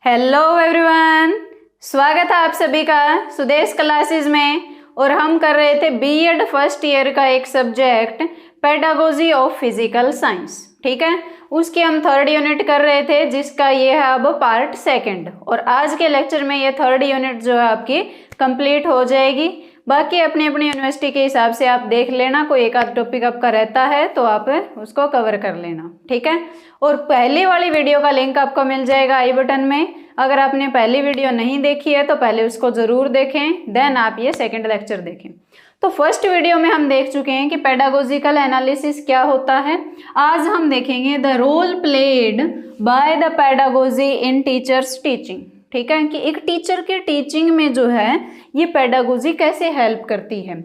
Hello everyone, स्वागत है आप सभी का सुदेश क्लासेस में। और हम कर रहे थे बीएड फर्स्ट ईयर का एक subject pedagogy of physical science. ठीक है, उसकी हम थर्ड यूनिट कर रहे थे जिसका ये है अब पार्ट सेकंड। और आज के लेक्चर में ये थर्ड यूनिट जो है आपकी कंप्लीट हो जाएगी। बाकी अपनी अपनी यूनिवर्सिटी के हिसाब से आप देख लेना, कोई एक आध टॉपिक आपका रहता है तो आप उसको कवर कर लेना। ठीक है, और पहली वाली वीडियो का लिंक आपको मिल जाएगा आई बटन में। अगर आपने पहली वीडियो नहीं देखी है तो पहले उसको जरूर देखें, देन आप ये सेकंड लेक्चर देखें। तो फर्स्ट वीडियो में हम देख चुके हैं कि पेडागोजिकल एनालिसिस क्या होता है। आज हम देखेंगे the role played by the pedagogy in teachers teaching. ठीक है, कि एक टीचर के टीचिंग में जो है ये पेडागोजी कैसे हेल्प करती है।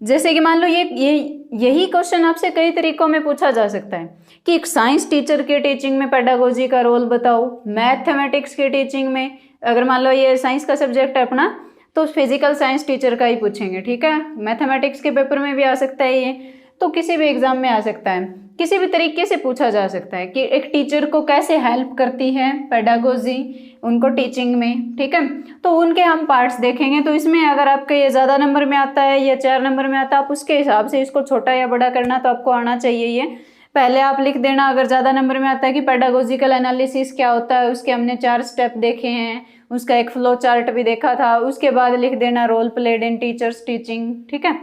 जैसे कि मान लो यही क्वेश्चन आपसे कई तरीकों में पूछा जा सकता है कि एक साइंस टीचर के टीचिंग में पेडागोजी का रोल बताओ, मैथमेटिक्स के टीचिंग में, अगर मान लो ये साइंस का सब्जेक्ट है अपना तो फिजिकल साइंस टीचर का ही पूछेंगे। ठीक है, मैथमेटिक्स के पेपर में भी आ सकता है ये, तो किसी भी एग्जाम में आ सकता है, किसी भी तरीके से पूछा जा सकता है कि एक टीचर को कैसे हेल्प करती है पेडागोजी उनको टीचिंग में। ठीक है, तो उनके हम पार्ट्स देखेंगे। तो इसमें अगर आपके ये ज़्यादा नंबर में आता है या 4 नंबर में आता है, आप उसके हिसाब से इसको छोटा या बड़ा करना तो आपको आना चाहिए। ये पहले आप लिख देना अगर ज़्यादा नंबर में आता है कि पेडागोजिकल एनालिसिस क्या होता है, उसके हमने 4 स्टेप देखे हैं, उसका एक फ्लो चार्ट भी देखा था। उसके बाद लिख देना role played in teachers teaching. ठीक है,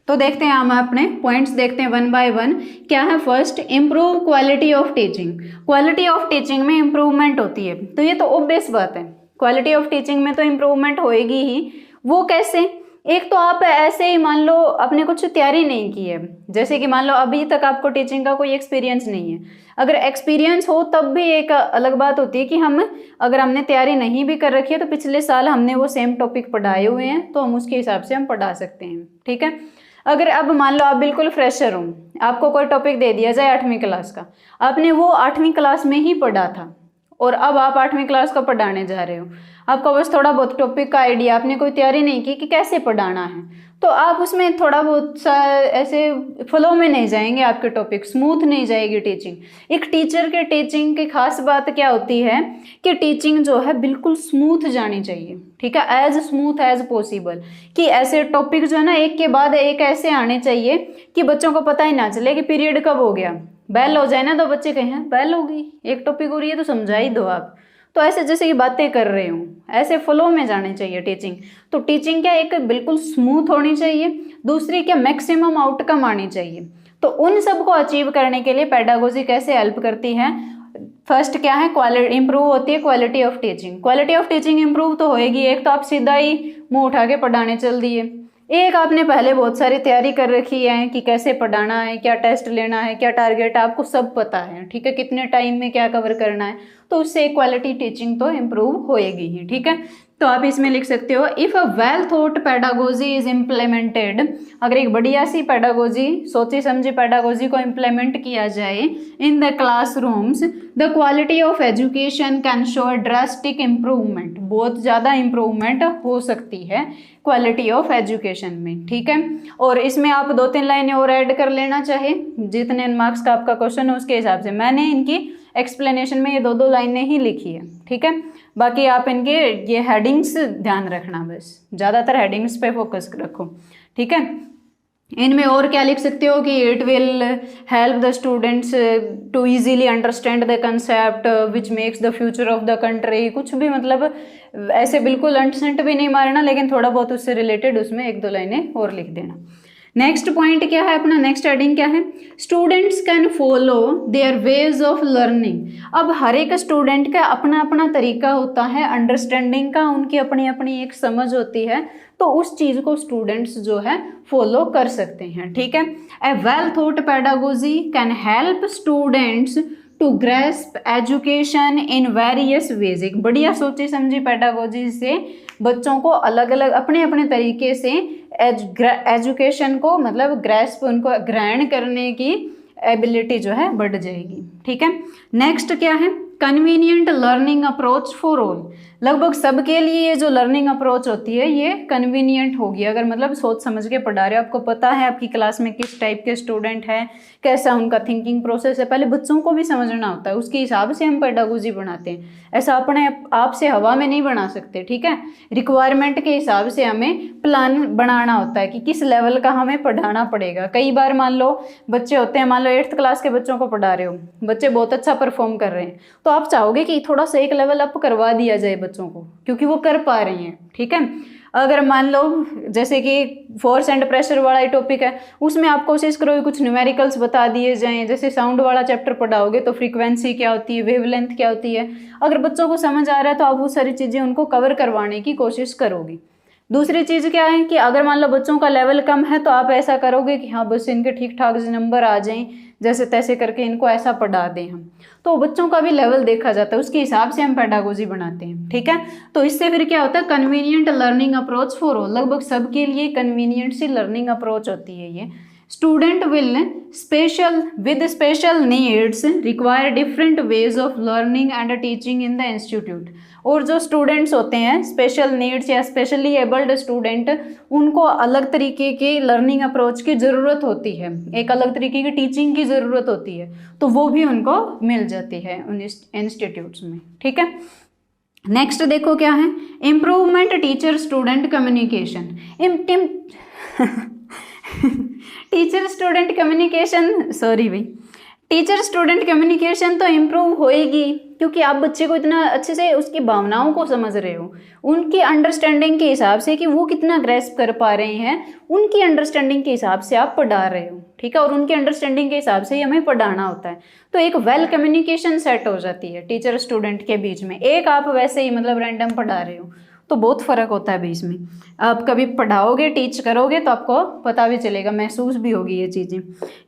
तो देखते हैं हम अपने पॉइंट्स देखते हैं वन बाय वन। क्या है? First, improve quality of teaching. Quality of teaching में इम्प्रूवमेंट होती है, तो ये तो ऑब्वियस बात है, क्वालिटी ऑफ टीचिंग में तो इम्प्रूवमेंट होएगी ही। वो कैसे? एक तो आप ऐसे ही मान लो आपने कुछ तैयारी नहीं की है, जैसे कि मान लो अभी तक आपको टीचिंग का कोई एक्सपीरियंस नहीं है। अगर एक्सपीरियंस हो तब भी एक अलग बात होती है कि अगर हमने तैयारी नहीं भी कर रखी है तो पिछले साल हमने वो सेम टॉपिक पढ़ाए हुए हैं तो हम उसके हिसाब से हम पढ़ा सकते हैं। ठीक है, अगर अब मान लो आप बिल्कुल फ्रेशर हो, आपको कोई टॉपिक दे दिया जाए 8वीं क्लास का, आपने वो 8वीं क्लास में ही पढ़ा था और अब आप 8वीं क्लास का पढ़ाने जा रहे हो, आपका बस थोड़ा बहुत टॉपिक का आइडिया, आपने कोई तैयारी नहीं की कि कैसे पढ़ाना है, तो आप उसमें थोड़ा बहुत सा ऐसे फ्लो में नहीं जाएंगे, आपके टॉपिक स्मूथ नहीं जाएगी टीचिंग। एक टीचर के टीचिंग की खास बात क्या होती है कि टीचिंग जो है बिल्कुल स्मूथ जानी चाहिए। ठीक है, एज स्मूथ एज पॉसिबल, कि ऐसे टॉपिक जो है ना एक के बाद एक ऐसे आने चाहिए कि बच्चों को पता ही ना चले कि पीरियड कब हो गया। बेल हो जाए ना तो बच्चे कहें बेल हो गई, एक टॉपिक हो रही है तो समझा ही दो आप, तो ऐसे जैसे कि बातें कर रहे हूँ, ऐसे फ्लो में जानी चाहिए टीचिंग। तो टीचिंग क्या एक बिल्कुल स्मूथ होनी चाहिए, दूसरी क्या मैक्सिमम आउटकम आनी चाहिए। तो उन सब को अचीव करने के लिए पेडागोजी कैसे हेल्प करती है? फर्स्ट क्या है? क्वालिटी इंप्रूव होती है, quality of teaching. Quality of teaching improve तो होएगी, एक तो आप सीधा ही मुंह उठा के पढ़ाने चल दिए, एक आपने पहले बहुत सारी तैयारी कर रखी है कि कैसे पढ़ाना है, क्या टेस्ट लेना है, क्या टारगेट, आपको सब पता है। ठीक है, कितने टाइम में क्या कवर करना है, तो उससे क्वालिटी टीचिंग तो इम्प्रूव होएगी ही। ठीक है, तो आप इसमें लिख सकते हो if a well thought pedagogy is implemented. अगर एक बढ़िया सी पेडागोजी, सोची समझी पेडागोजी को इम्प्लीमेंट किया जाए in the classrooms, the quality of education can show a drastic improvement. बहुत ज़्यादा इम्प्रूवमेंट हो सकती है क्वालिटी ऑफ एजुकेशन में। ठीक है, और इसमें आप 2-3 लाइनें और ऐड कर लेना चाहे, जितने मार्क्स का आपका क्वेश्चन है उसके हिसाब से। मैंने इनकी एक्सप्लेनेशन में ये 2-2 लाइनें ही लिखी है। ठीक है, बाकी आप इनके ये हेडिंग्स ध्यान रखना, बस ज़्यादातर हेडिंग्स पे फोकस रखो। ठीक है, इनमें और क्या लिख सकते हो कि it will help the students to easily understand the concept which makes the future of the country. कुछ भी मतलब ऐसे बिल्कुल अंटसेंट भी नहीं मारना, लेकिन थोड़ा बहुत उससे रिलेटेड उसमें 1-2 लाइनें और लिख देना। नेक्स्ट पॉइंट क्या है अपना? नेक्स्ट हेडिंग क्या है? Students can follow their ways of learning. अब हर एक स्टूडेंट का अपना अपना तरीका होता है अंडरस्टैंडिंग का, उनकी अपनी अपनी एक समझ होती है, तो उस चीज़ को स्टूडेंट्स जो है फॉलो कर सकते हैं। ठीक है, a well thought pedagogy can help students to grasp education in various ways. एक बढ़िया सोची समझी पेडागोजी से बच्चों को अलग अलग अपने अपने तरीके से एजुकेशन को मतलब ग्रेस्प, उनको ग्रहण करने की एबिलिटी जो है बढ़ जाएगी। ठीक है, नेक्स्ट क्या है? Convenient learning approach for all. लगभग सबके लिए ये जो लर्निंग अप्रोच होती है ये कन्वीनियंट होगी, अगर मतलब सोच समझ के पढ़ा रहे हो, आपको पता है आपकी क्लास में किस टाइप के स्टूडेंट हैं, कैसा उनका थिंकिंग प्रोसेस है, पहले बच्चों को भी समझना होता है, उसके हिसाब से हम पेडागोजी बनाते हैं। ऐसा अपने आप से हवा में नहीं बना सकते, ठीक है। रिक्वायरमेंट के हिसाब से हमें प्लान बनाना होता है कि किस लेवल का हमें पढ़ाना पड़ेगा। कई बार मान लो बच्चे होते हैं, मान लो 8th क्लास के बच्चों को पढ़ा रहे हो, बच्चे बहुत अच्छा परफॉर्म कर रहे हैं, तो आप चाहोगे कि थोड़ा सा एक लेवल अप करवा दिया जाए बच्चों को, क्योंकि वो कर पा रहे हैं, ठीक है। अगर मान लो जैसे कि फोर्स एंड प्रेशर वाला ही टॉपिक है, उसमें आप कोशिश करोगे कुछ न्यूमेरिकल्स बता दिए जाएं, जैसे साउंड वाला चैप्टर पढ़ाओगे तो फ्रीक्वेंसी क्या होती है, वेवलेंथ क्या होती है, अगर बच्चों को समझ आ रहा है तो आप वो सारी चीज़ें उनको कवर करवाने की कोशिश करोगे। दूसरी चीज़ क्या है कि अगर मान लो बच्चों का लेवल कम है तो आप ऐसा करोगे कि हाँ बस इनके ठीक ठाक नंबर आ जाएं, जैसे तैसे करके इनको ऐसा पढ़ा दें हम, तो बच्चों का भी लेवल देखा जाता है, उसके हिसाब से हम पेडागोजी बनाते हैं, ठीक है। तो इससे फिर क्या होता है, convenient learning approach for all, लगभग सबके लिए कन्वीनियंट सी लर्निंग अप्रोच होती है ये। Student will special needs require different ways of learning and teaching in the institute. और जो स्टूडेंट्स होते हैं स्पेशल नीड्स या स्पेशली एबल्ड स्टूडेंट, उनको अलग तरीके के लर्निंग अप्रोच की ज़रूरत होती है, एक अलग तरीके की टीचिंग की ज़रूरत होती है, तो वो भी उनको मिल जाती है उन इंस्टीट्यूट्स में, ठीक है। नेक्स्ट देखो क्या है, improvement teacher student communication. Teacher student communication, sorry भाई, टीचर स्टूडेंट कम्युनिकेशन तो इम्प्रूव होएगी, क्योंकि आप बच्चे को इतना अच्छे से उसकी भावनाओं को समझ रहे हो, उनकी अंडरस्टैंडिंग के हिसाब से कि वो कितना ग्रेस्प कर पा रहे हैं, उनकी अंडरस्टैंडिंग के हिसाब से आप पढ़ा रहे हो, ठीक है। और उनकी अंडरस्टैंडिंग के हिसाब से ही हमें पढ़ाना होता है, तो एक वेल कम्युनिकेशन सेट हो जाती है टीचर स्टूडेंट के बीच में। एक आप वैसे ही मतलब रैंडम पढ़ा रहे हो तो बहुत फ़र्क होता है बीच में। आप कभी पढ़ाओगे, टीच करोगे तो आपको पता भी चलेगा, महसूस भी होगी ये चीज़ें।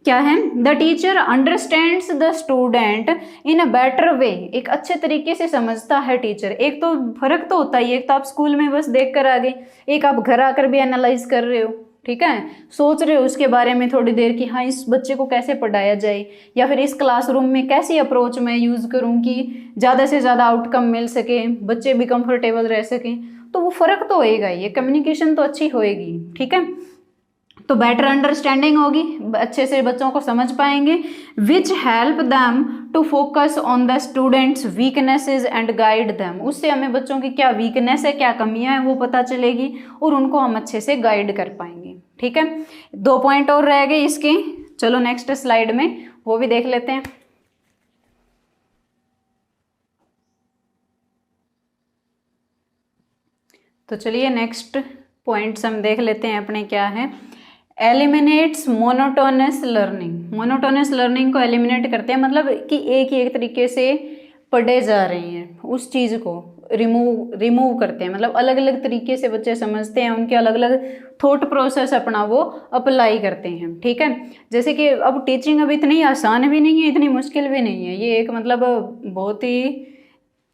क्या है, the teacher understands the student in a better way, एक अच्छे तरीके से समझता है टीचर। एक तो फ़र्क तो होता ही है, एक तो आप स्कूल में बस देख कर आ गए, एक आप घर आकर भी एनालाइज कर रहे हो, ठीक है, सोच रहे हो उसके बारे में थोड़ी देर कि हाँ इस बच्चे को कैसे पढ़ाया जाए, या फिर इस क्लासरूम में कैसी अप्रोच मैं यूज़ करूँ कि ज़्यादा से ज़्यादा आउटकम मिल सके, बच्चे भी कंफर्टेबल रह सकें, तो वो फ़र्क तो होएगा, ये कम्युनिकेशन तो अच्छी होएगी, ठीक है। तो बेटर अंडरस्टैंडिंग होगी, अच्छे से बच्चों को समझ पाएंगे, which help them to focus on the students weaknesses and guide them. उससे हमें बच्चों की क्या वीकनेस है, क्या कमियां हैं वो पता चलेगी, और उनको हम अच्छे से गाइड कर पाएंगे, ठीक है। 2 पॉइंट और रह गए इसके, चलो नेक्स्ट स्लाइड में वो भी देख लेते हैं। तो चलिए नेक्स्ट पॉइंट्स हम देख लेते हैं अपने क्या है। Eliminates monotonous learning. Monotonous learning को एलिमिनेट करते हैं, मतलब कि एक ही एक तरीके से पढ़े जा रहे हैं, उस चीज़ को रिमूव करते हैं, मतलब अलग अलग तरीके से बच्चे समझते हैं, उनके अलग अलग थॉट प्रोसेस अपना वो अप्लाई करते हैं, ठीक है। जैसे कि अब टीचिंग अब इतनी आसान भी नहीं है, इतनी मुश्किल भी नहीं है, ये एक मतलब बहुत ही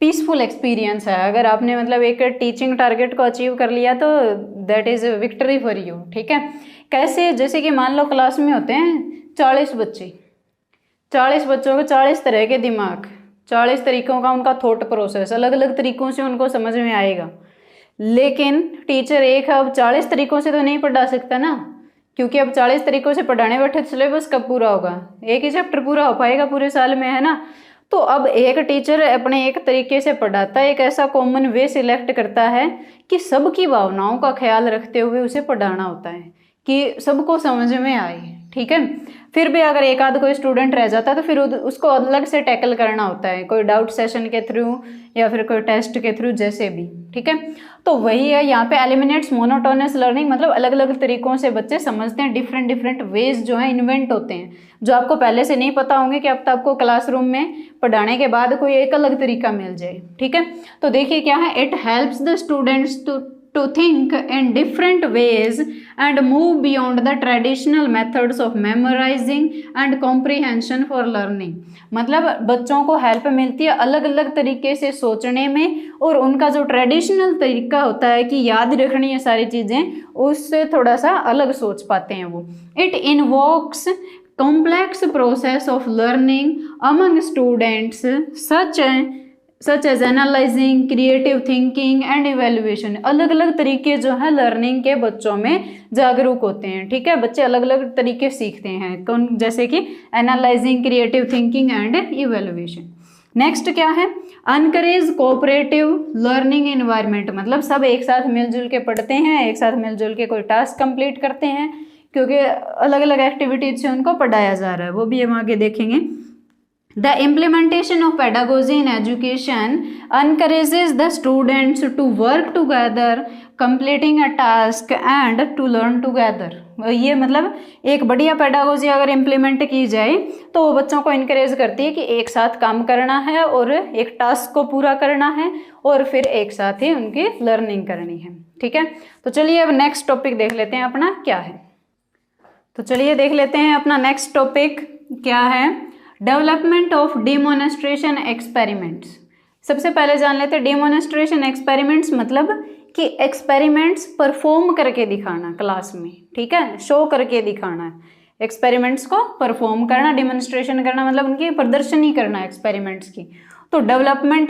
पीसफुल एक्सपीरियंस है। अगर आपने मतलब एक टीचिंग टारगेट को अचीव कर लिया तो that is victory for you, ठीक है। कैसे, जैसे कि मान लो क्लास में होते हैं 40 बच्चे, 40 बच्चों को 40 तरह के दिमाग, 40 तरीक़ों का उनका थॉट प्रोसेस, अलग अलग तरीक़ों से उनको समझ में आएगा। लेकिन टीचर एक अब 40 तरीक़ों से तो नहीं पढ़ा सकता ना, क्योंकि अब 40 तरीक़ों से पढ़ाने बैठे सिलेबस कब पूरा होगा, एक ही चैप्टर पूरा हो पाएगा पूरे साल में, है ना। तो अब एक टीचर अपने एक तरीके से पढ़ाता है, एक ऐसा कॉमन वे सिलेक्ट करता है कि सबकी भावनाओं का ख्याल रखते हुए उसे पढ़ाना होता है कि सबको समझ में आए, ठीक है। फिर भी अगर एक आध कोई स्टूडेंट रह जाता है तो फिर उसको अलग से टैकल करना होता है, कोई डाउट सेशन के थ्रू या फिर कोई टेस्ट के थ्रू, जैसे भी, ठीक है। तो वही है यहाँ पे एलिमिनेट्स मोनोटोनस लर्निंग, मतलब अलग अलग तरीकों से बच्चे समझते हैं, डिफरेंट वेज जो है इन्वेंट होते हैं, जो आपको पहले से नहीं पता होंगे कि अब तक आपको क्लासरूम में पढ़ाने के बाद कोई एक अलग तरीका मिल जाए, ठीक है। तो देखिए क्या है, it helps the students to think in different ways and move beyond the traditional methods of memorizing and comprehension for learning। मतलब बच्चों को हेल्प मिलती है अलग अलग तरीके से सोचने में, और उनका जो ट्रेडिशनल तरीका होता है कि याद रखनी है सारी चीज़ें, उससे थोड़ा सा अलग सोच पाते हैं वो। It invokes complex process of learning among students such as analyzing, creative thinking and evaluation। अलग अलग तरीके जो है लर्निंग के बच्चों में जागरूक होते हैं, ठीक है। बच्चे अलग अलग तरीके सीखते हैं, कौन, जैसे कि analysing, creative thinking and evaluation. Next क्या है, अनकरेज कोऑपरेटिव लर्निंग एनवायरनमेंट, मतलब सब एक साथ मिलजुल के पढ़ते हैं, एक साथ मिलजुल के कोई टास्क कंप्लीट करते हैं, क्योंकि अलग अलग एक्टिविटीज से उनको पढ़ाया जा रहा है, वो भी हम आगे देखेंगे। The implementation of pedagogy in education encourages the students to work together, completing a task and to learn together। ये मतलब एक बढ़िया पेडागोजी अगर इम्प्लीमेंट की जाए तो वो बच्चों को इनकरेज करती है कि एक साथ काम करना है और एक टास्क को पूरा करना है और फिर एक साथ ही उनकी लर्निंग करनी है। ठीक है, तो चलिए अब नेक्स्ट टॉपिक देख लेते हैं अपना क्या है। तो चलिए देख लेते हैं अपना नेक्स्ट टॉपिक क्या है। Development of demonstration experiments. सबसे पहले जान लेते हैं डेमोन्स्ट्रेशन एक्सपेरिमेंट्स मतलब कि एक्सपेरिमेंट्स परफॉर्म करके दिखाना क्लास में। ठीक है, शो करके दिखाना है, एक्सपेरिमेंट्स को परफॉर्म करना, डेमोन्स्ट्रेशन करना मतलब उनकी प्रदर्शनी करना एक्सपेरिमेंट्स की। तो डेवलपमेंट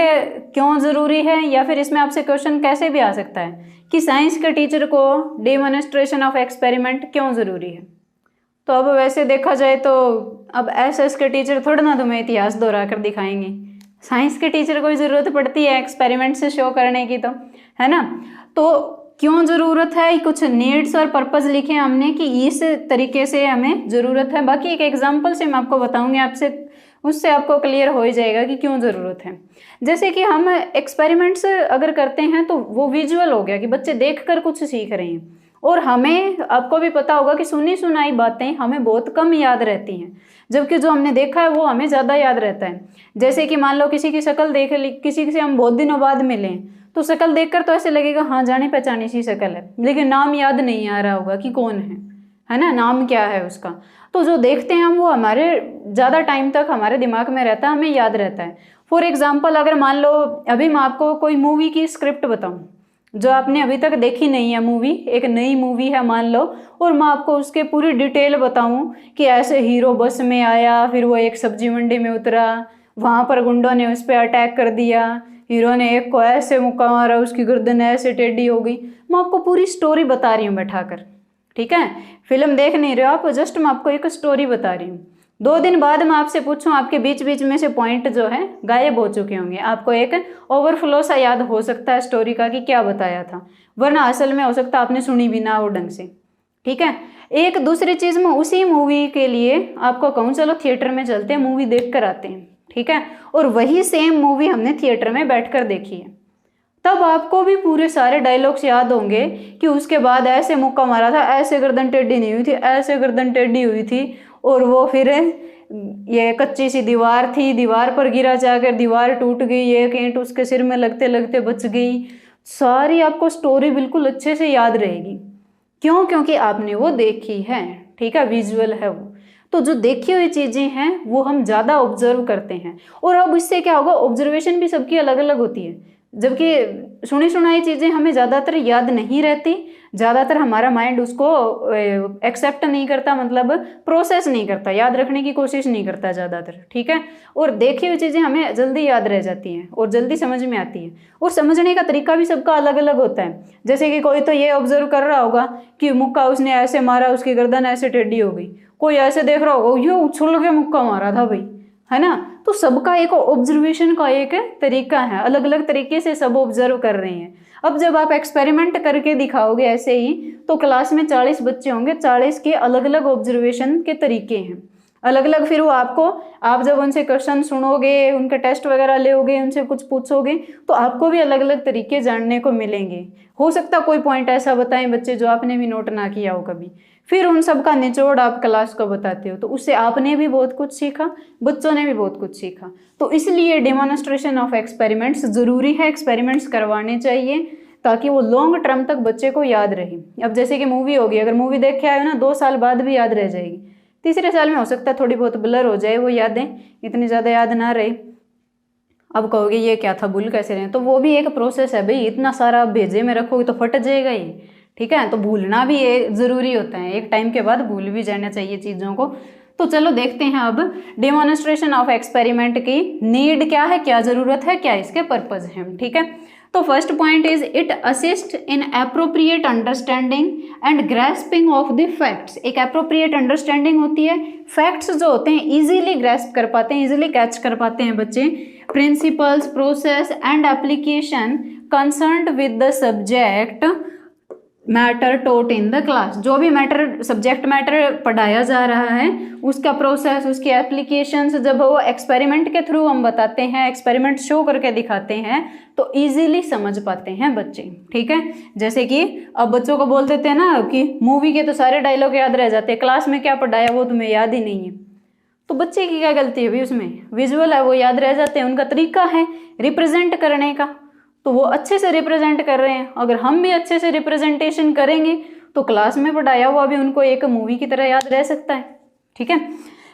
क्यों ज़रूरी है, या फिर इसमें आपसे क्वेश्चन कैसे भी आ सकता है कि साइंस के टीचर को डेमोन्स्ट्रेशन ऑफ एक्सपेरिमेंट क्यों ज़रूरी है। तो अब वैसे देखा जाए तो अब एसएस के टीचर थोड़ा ना तुम्हें इतिहास दोहरा कर दिखाएंगे, साइंस के टीचर को ज़रूरत पड़ती है एक्सपेरिमेंट से शो करने की, तो है ना। तो क्यों ज़रूरत है, कुछ नीड्स और पर्पस लिखे हमने कि इस तरीके से हमें ज़रूरत है। बाकी एक एग्जाम्पल से मैं आपको बताऊंगी, आपसे उससे आपको क्लियर हो ही जाएगा कि क्यों ज़रूरत है। जैसे कि हम एक्सपेरिमेंट्स अगर करते हैं तो वो विजुअल हो गया कि बच्चे देख कर कुछ सीख रहे हैं, और हमें, आपको भी पता होगा कि सुनी सुनाई बातें हमें बहुत कम याद रहती हैं, जबकि जो हमने देखा है वो हमें ज़्यादा याद रहता है। जैसे कि मान लो किसी की शक्ल देख ली, किसी से हम बहुत दिनों बाद मिलें तो शक्ल देखकर तो ऐसे लगेगा हाँ जानी पहचानी सी शक्ल है, लेकिन नाम याद नहीं आ रहा होगा कि कौन है ना, नाम क्या है उसका। तो जो देखते हैं हम वो हमारे ज़्यादा टाइम तक हमारे दिमाग में रहता है, हमें याद रहता है। फॉर एग्जाम्पल अगर मान लो अभी मैं आपको कोई मूवी की स्क्रिप्ट बताऊँ जो आपने अभी तक देखी नहीं है, मूवी एक नई मूवी है मान लो, और मैं आपको उसके पूरी डिटेल बताऊं कि ऐसे हीरो बस में आया, फिर वो एक सब्जी मंडी में उतरा, वहाँ पर गुंडों ने उस पर अटैक कर दिया, हीरो ने एक को ऐसे मुक्का मारा, उसकी गर्दन ऐसे टेढ़ी हो गई। मैं आपको पूरी स्टोरी बता रही हूँ बैठाकर, ठीक है, फिल्म देख नहीं रहे हो आप, जस्ट मैं आपको एक स्टोरी बता रही हूँ। 2 दिन बाद मैं आपसे पूछूं, आपके बीच बीच में से पॉइंट जो है गायब हो चुके होंगे, आपको एक ओवरफ्लो सा याद हो सकता है स्टोरी का कि क्या बताया था, वरना असल में हो सकता है आपने सुनी भी ना हो ढंग से। ठीक है, एक दूसरी चीज़ में उसी मूवी के लिए आपको कहूँ चलो थिएटर में चलते हैं, मूवी देख कर आते हैं, ठीक है, और वही सेम मूवी हमने थिएटर में बैठ कर देखी है, तब आपको भी पूरे सारे डायलॉग्स याद होंगे कि उसके बाद ऐसे मुक्का मारा था, ऐसे गर्दन टेढ़ी नहीं हुई थी, ऐसे गर्दन टेढ़ी हुई थी, और वो फिर ये कच्ची सी दीवार थी, दीवार पर गिरा जाकर दीवार टूट गई, एक ईंट उसके सिर में लगते लगते बच गई। सारी आपको स्टोरी बिल्कुल अच्छे से याद रहेगी। क्यों? क्योंकि आपने वो देखी है, ठीक है, विजुअल है वो। तो जो देखी हुई चीज़ें हैं वो हम ज़्यादा ऑब्जर्व करते हैं, और अब इससे क्या होगा, ऑब्जर्वेशन भी सबकी अलग अलग होती है, जबकि सुनी सुनाई चीज़ें हमें ज़्यादातर याद नहीं रहती, ज़्यादातर हमारा माइंड उसको एक्सेप्ट नहीं करता, मतलब प्रोसेस नहीं करता, याद रखने की कोशिश नहीं करता ज़्यादातर, ठीक है। और देखी हुई चीज़ें हमें जल्दी याद रह जाती हैं और जल्दी समझ में आती है, और समझने का तरीका भी सबका अलग अलग होता है। जैसे कि कोई तो ये ऑब्जर्व कर रहा होगा कि मुक्का उसने ऐसे मारा, उसकी गर्दन ऐसे टेढ़ी हो गई, कोई ऐसे देख रहा होगा ये उछल के मुक्का मारा था भाई, है ना। तो सबका एक ऑब्जर्वेशन का एक तरीका है, अलग अलग तरीके से सब ऑब्जर्व कर रहे हैं। अब जब आप एक्सपेरिमेंट करके दिखाओगे ऐसे ही, तो क्लास में 40 बच्चे होंगे, 40 के अलग अलग ऑब्जर्वेशन के तरीके हैं, अलग अलग। फिर वो आपको, आप जब उनसे क्वेश्चन सुनोगे, उनके टेस्ट वगैरह लोगे, उनसे कुछ पूछोगे, तो आपको भी अलग अलग तरीके जानने को मिलेंगे। हो सकता कोई पॉइंट ऐसा बताएं बच्चे जो आपने भी नोट ना किया हो कभी, फिर उन सब का निचोड़ आप क्लास को बताते हो, तो उससे आपने भी बहुत कुछ सीखा, बच्चों ने भी बहुत कुछ सीखा। तो इसलिए डेमोन्स्ट्रेशन ऑफ एक्सपेरिमेंट्स ज़रूरी है, एक्सपेरिमेंट्स करवाने चाहिए ताकि वो लॉन्ग टर्म तक बच्चे को याद रहे। अब जैसे कि मूवी होगी, अगर मूवी देख के आए हो ना, 2 साल बाद भी याद रह जाएगी, तीसरे साल में हो सकता है थोड़ी बहुत ब्लर हो जाए वो यादें, इतनी ज़्यादा याद ना रहे। अब कहोगे ये क्या था, भूल कैसे रहे, तो वो भी एक प्रोसेस है भाई, इतना सारा भेजे में रखोगे तो फट जाएगा ये, ठीक है। तो भूलना भी ये ज़रूरी होता है, एक टाइम के बाद भूल भी जाना चाहिए चीज़ों को। तो चलो देखते हैं अब डेमोन्स्ट्रेशन ऑफ एक्सपेरिमेंट की नीड क्या है, क्या ज़रूरत है, क्या इसके पर्पज़ हैं, ठीक है। तो first point is it assist in appropriate understanding and grasping of the facts. एक एप्रोप्रिएट अंडरस्टैंडिंग होती है, फैक्ट्स जो होते हैं इजीली ग्रेस्प कर पाते हैं, इजीली कैच कर पाते हैं बच्चे। Principles, process and application concerned with the subject matter taught in the class. जो भी मैटर, सब्जेक्ट मैटर पढ़ाया जा रहा है उसका प्रोसेस, उसकी एप्लीकेशंस जब वो एक्सपेरिमेंट के थ्रू हम बताते हैं, एक्सपेरिमेंट शो करके दिखाते हैं तो इजीली समझ पाते हैं बच्चे। ठीक है, जैसे कि अब बच्चों को बोल देते हैं ना कि मूवी के तो सारे डायलॉग याद रह जाते हैं, क्लास में क्या पढ़ाया वो तुम्हें याद ही नहीं है, तो बच्चे की क्या गलती है भाई, उसमें विजुअल है वो याद रह जाते हैं, उनका तरीका है रिप्रेजेंट करने का, तो वो अच्छे से रिप्रेजेंट कर रहे हैं। अगर हम भी अच्छे से रिप्रेजेंटेशन करेंगे तो क्लास में पढ़ाया हुआ भी उनको एक मूवी की तरह याद रह सकता है। ठीक है,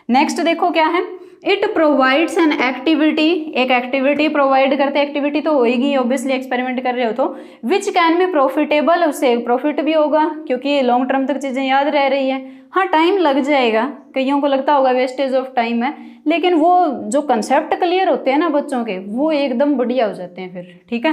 नेक्स्ट देखो क्या है, इट प्रोवाइड्स एन एक्टिविटी, एक एक्टिविटी प्रोवाइड करते, एक्टिविटी तो होएगी ऑब्वियसली, एक्सपेरिमेंट कर रहे हो तो, विच कैन बी प्रॉफिटेबल, उससे प्रॉफिट भी होगा क्योंकि लॉन्ग टर्म तक चीज़ें याद रह रही है। हाँ टाइम लग जाएगा, कईयों को लगता होगा वेस्टेज ऑफ टाइम है, लेकिन वो जो कंसेप्ट क्लियर होते हैं ना बच्चों के वो एकदम बढ़िया हो जाते हैं फिर। ठीक है,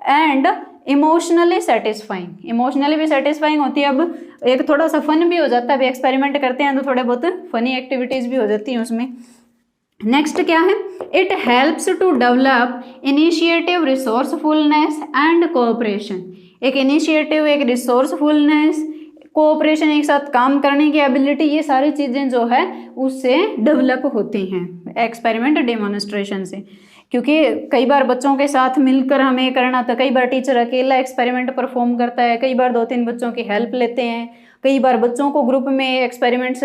एंड इमोशनली सेटिस्फाइंग, इमोशनली भी सेटिस्फाइंग होती है। अब एक थोड़ा सा फन भी हो जाता है, अभी एक्सपेरिमेंट करते हैं तो थोड़े बहुत फनी एक्टिविटीज़ भी हो जाती हैं उसमें। नेक्स्ट क्या है, it helps to develop initiative, resourcefulness and cooperation. एक इनिशिएटिव, एक रिसोर्सफुलनेस, कोऑपरेशन, एक साथ काम करने की एबिलिटी, ये सारी चीज़ें जो है उससे डेवलप होती हैं एक्सपेरिमेंट डेमोन्स्ट्रेशन से। क्योंकि कई बार बच्चों के साथ मिलकर हमें करना था, कई बार टीचर अकेला एक्सपेरिमेंट परफॉर्म करता है, कई बार 2-3 बच्चों की हेल्प लेते हैं, कई बार बच्चों को ग्रुप में एक्सपेरिमेंट्स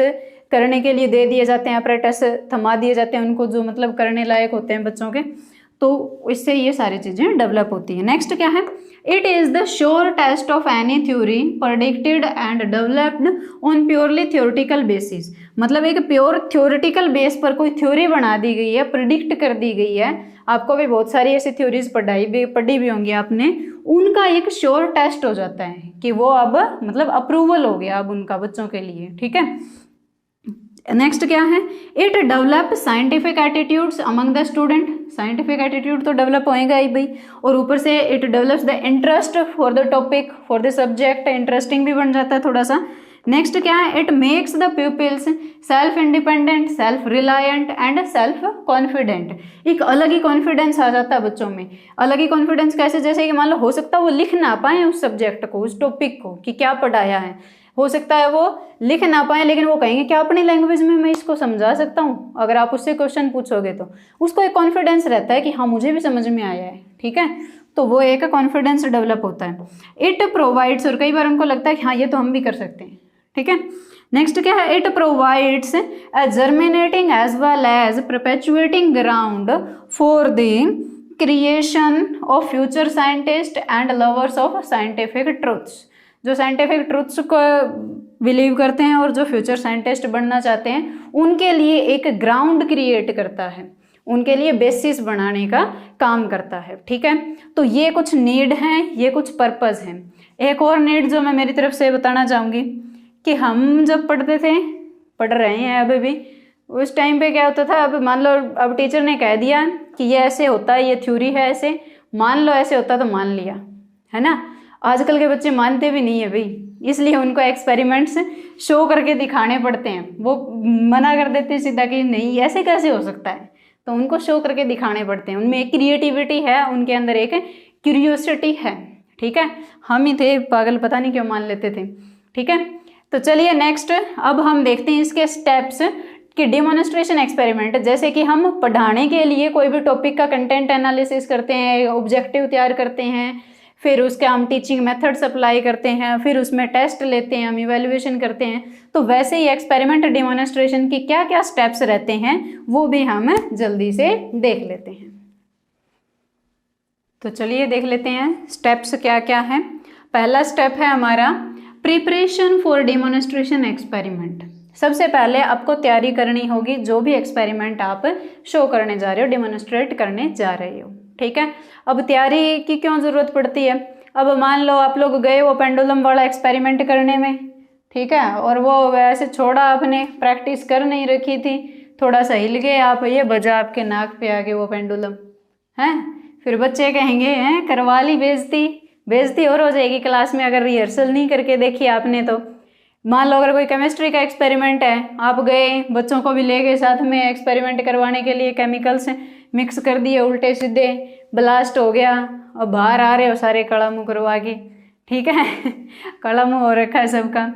करने के लिए दे दिए जाते हैं, अपरेटस थमा दिए जाते हैं उनको जो मतलब करने लायक होते हैं बच्चों के, तो इससे ये सारी चीज़ें डेवलप होती हैं। नेक्स्ट क्या है, it is the sure test of any theory predicted and developed on purely theoretical basis. मतलब एक प्योर थ्योरेटिकल बेस पर कोई थ्योरी बना दी गई है, प्रिडिक्ट कर दी गई है, आपको भी बहुत सारी ऐसी थ्योरीज पढ़ी भी होंगी आपने, उनका एक श्योर टेस्ट हो जाता है कि वो अब मतलब अप्रूवल हो गया अब उनका बच्चों के लिए। ठीक है, नेक्स्ट क्या है, it develop scientific attitudes among the student. Scientific attitude तो डेवलप होएगा ही भाई, और ऊपर से it develops the interest for the topic, for the subject, interesting भी बन जाता है थोड़ा सा। नेक्स्ट क्या है, it makes the peoples self independent, self reliant and self confident. एक अलग ही कॉन्फिडेंस आ जाता है बच्चों में। अलग ही कॉन्फिडेंस कैसे, जैसे कि मान लो हो सकता है वो लिख ना पाए उस सब्जेक्ट को, उस टॉपिक को कि क्या पढ़ाया है, हो सकता है वो लिख ना पाए, लेकिन वो कहेंगे क्या अपनी लैंग्वेज में मैं इसको समझा सकता हूँ। अगर आप उससे क्वेश्चन पूछोगे तो उसको एक कॉन्फिडेंस रहता है कि हाँ मुझे भी समझ में आया है। ठीक है, तो वो एक कॉन्फिडेंस डेवलप होता है। इट प्रोवाइड्स, और कई बार उनको लगता है कि हाँ ये तो हम भी कर सकते हैं। ठीक है, नेक्स्ट क्या है, it provides a germinating as well as perpetuating ground for the creation of future scientist and lovers of scientific truths. जो साइंटिफिक ट्रूथ्स को बिलीव करते हैं और जो फ्यूचर साइंटिस्ट बनना चाहते हैं उनके लिए एक ग्राउंड क्रिएट करता है, उनके लिए बेसिस बनाने का काम करता है। ठीक है, तो ये कुछ नीड हैं, ये कुछ पर्पस हैं। एक और नीड जो मैं मेरी तरफ से बताना चाहूँगी कि हम जब पढ़ते थे, पढ़ रहे हैं अभी भी, उस टाइम पे क्या होता था, अब मान लो अब टीचर ने कह दिया कि ये ऐसे होता है, ये थ्योरी है, ऐसे मान लो, ऐसे होता तो मान लिया, है ना। आजकल के बच्चे मानते भी नहीं है भाई, इसलिए उनको एक्सपेरिमेंट्स शो करके दिखाने पड़ते हैं। वो मना कर देते हैं सीधा कि नहीं ऐसे कैसे हो सकता है, तो उनको शो करके दिखाने पड़ते हैं। उनमें एक क्रिएटिविटी है, उनके अंदर एक क्यूरियोसिटी है। ठीक है, हम ही थे पागल, पता नहीं क्यों मान लेते थे। ठीक है, तो चलिए नेक्स्ट अब हम देखते हैं इसके स्टेप्स कि डेमोन्स्ट्रेशन एक्सपेरिमेंट, जैसे कि हम पढ़ाने के लिए कोई भी टॉपिक का कंटेंट एनालिसिस करते हैं, ऑब्जेक्टिव तैयार करते हैं, फिर उसके हम टीचिंग मेथड्स अप्लाई करते हैं, फिर उसमें टेस्ट लेते हैं, हम इवैल्यूएशन करते हैं, तो वैसे ही एक्सपेरिमेंट डेमोन्स्ट्रेशन की क्या क्या स्टेप्स रहते हैं वो भी हम जल्दी से देख लेते हैं। तो चलिए देख लेते हैं स्टेप्स क्या क्या है। पहला स्टेप है हमारा प्रिपरेशन फॉर डेमोन्स्ट्रेशन एक्सपेरिमेंट। सबसे पहले आपको तैयारी करनी होगी जो भी एक्सपेरिमेंट आप शो करने जा रहे हो, डेमोन्स्ट्रेट करने जा रहे हो। ठीक है, अब तैयारी की क्यों ज़रूरत पड़ती है। अब मान लो आप लोग गए वो पेंडुलम वाला एक्सपेरिमेंट करने में, ठीक है, और वो वैसे छोड़ा, आपने प्रैक्टिस कर नहीं रखी थी, थोड़ा सा हिल गए आप, ये बजा आपके नाक पे आके वो पेंडुलम, हैं, फिर बच्चे कहेंगे हैं करवा ली बेइज्जती, बेइज्जती और हो जाएगी क्लास में अगर रिहर्सल नहीं करके देखी आपने तो। मान लो अगर कोई केमिस्ट्री का एक्सपेरिमेंट है, आप गए, बच्चों को भी ले गए साथ में एक्सपेरिमेंट करवाने के लिए, केमिकल्स मिक्स कर दिए उल्टे सीधे, ब्लास्ट हो गया, अब बाहर आ रहे हो सारे कड़ा मुँह करवा के, ठीक है कड़ा मुँह हो रखा है सबका।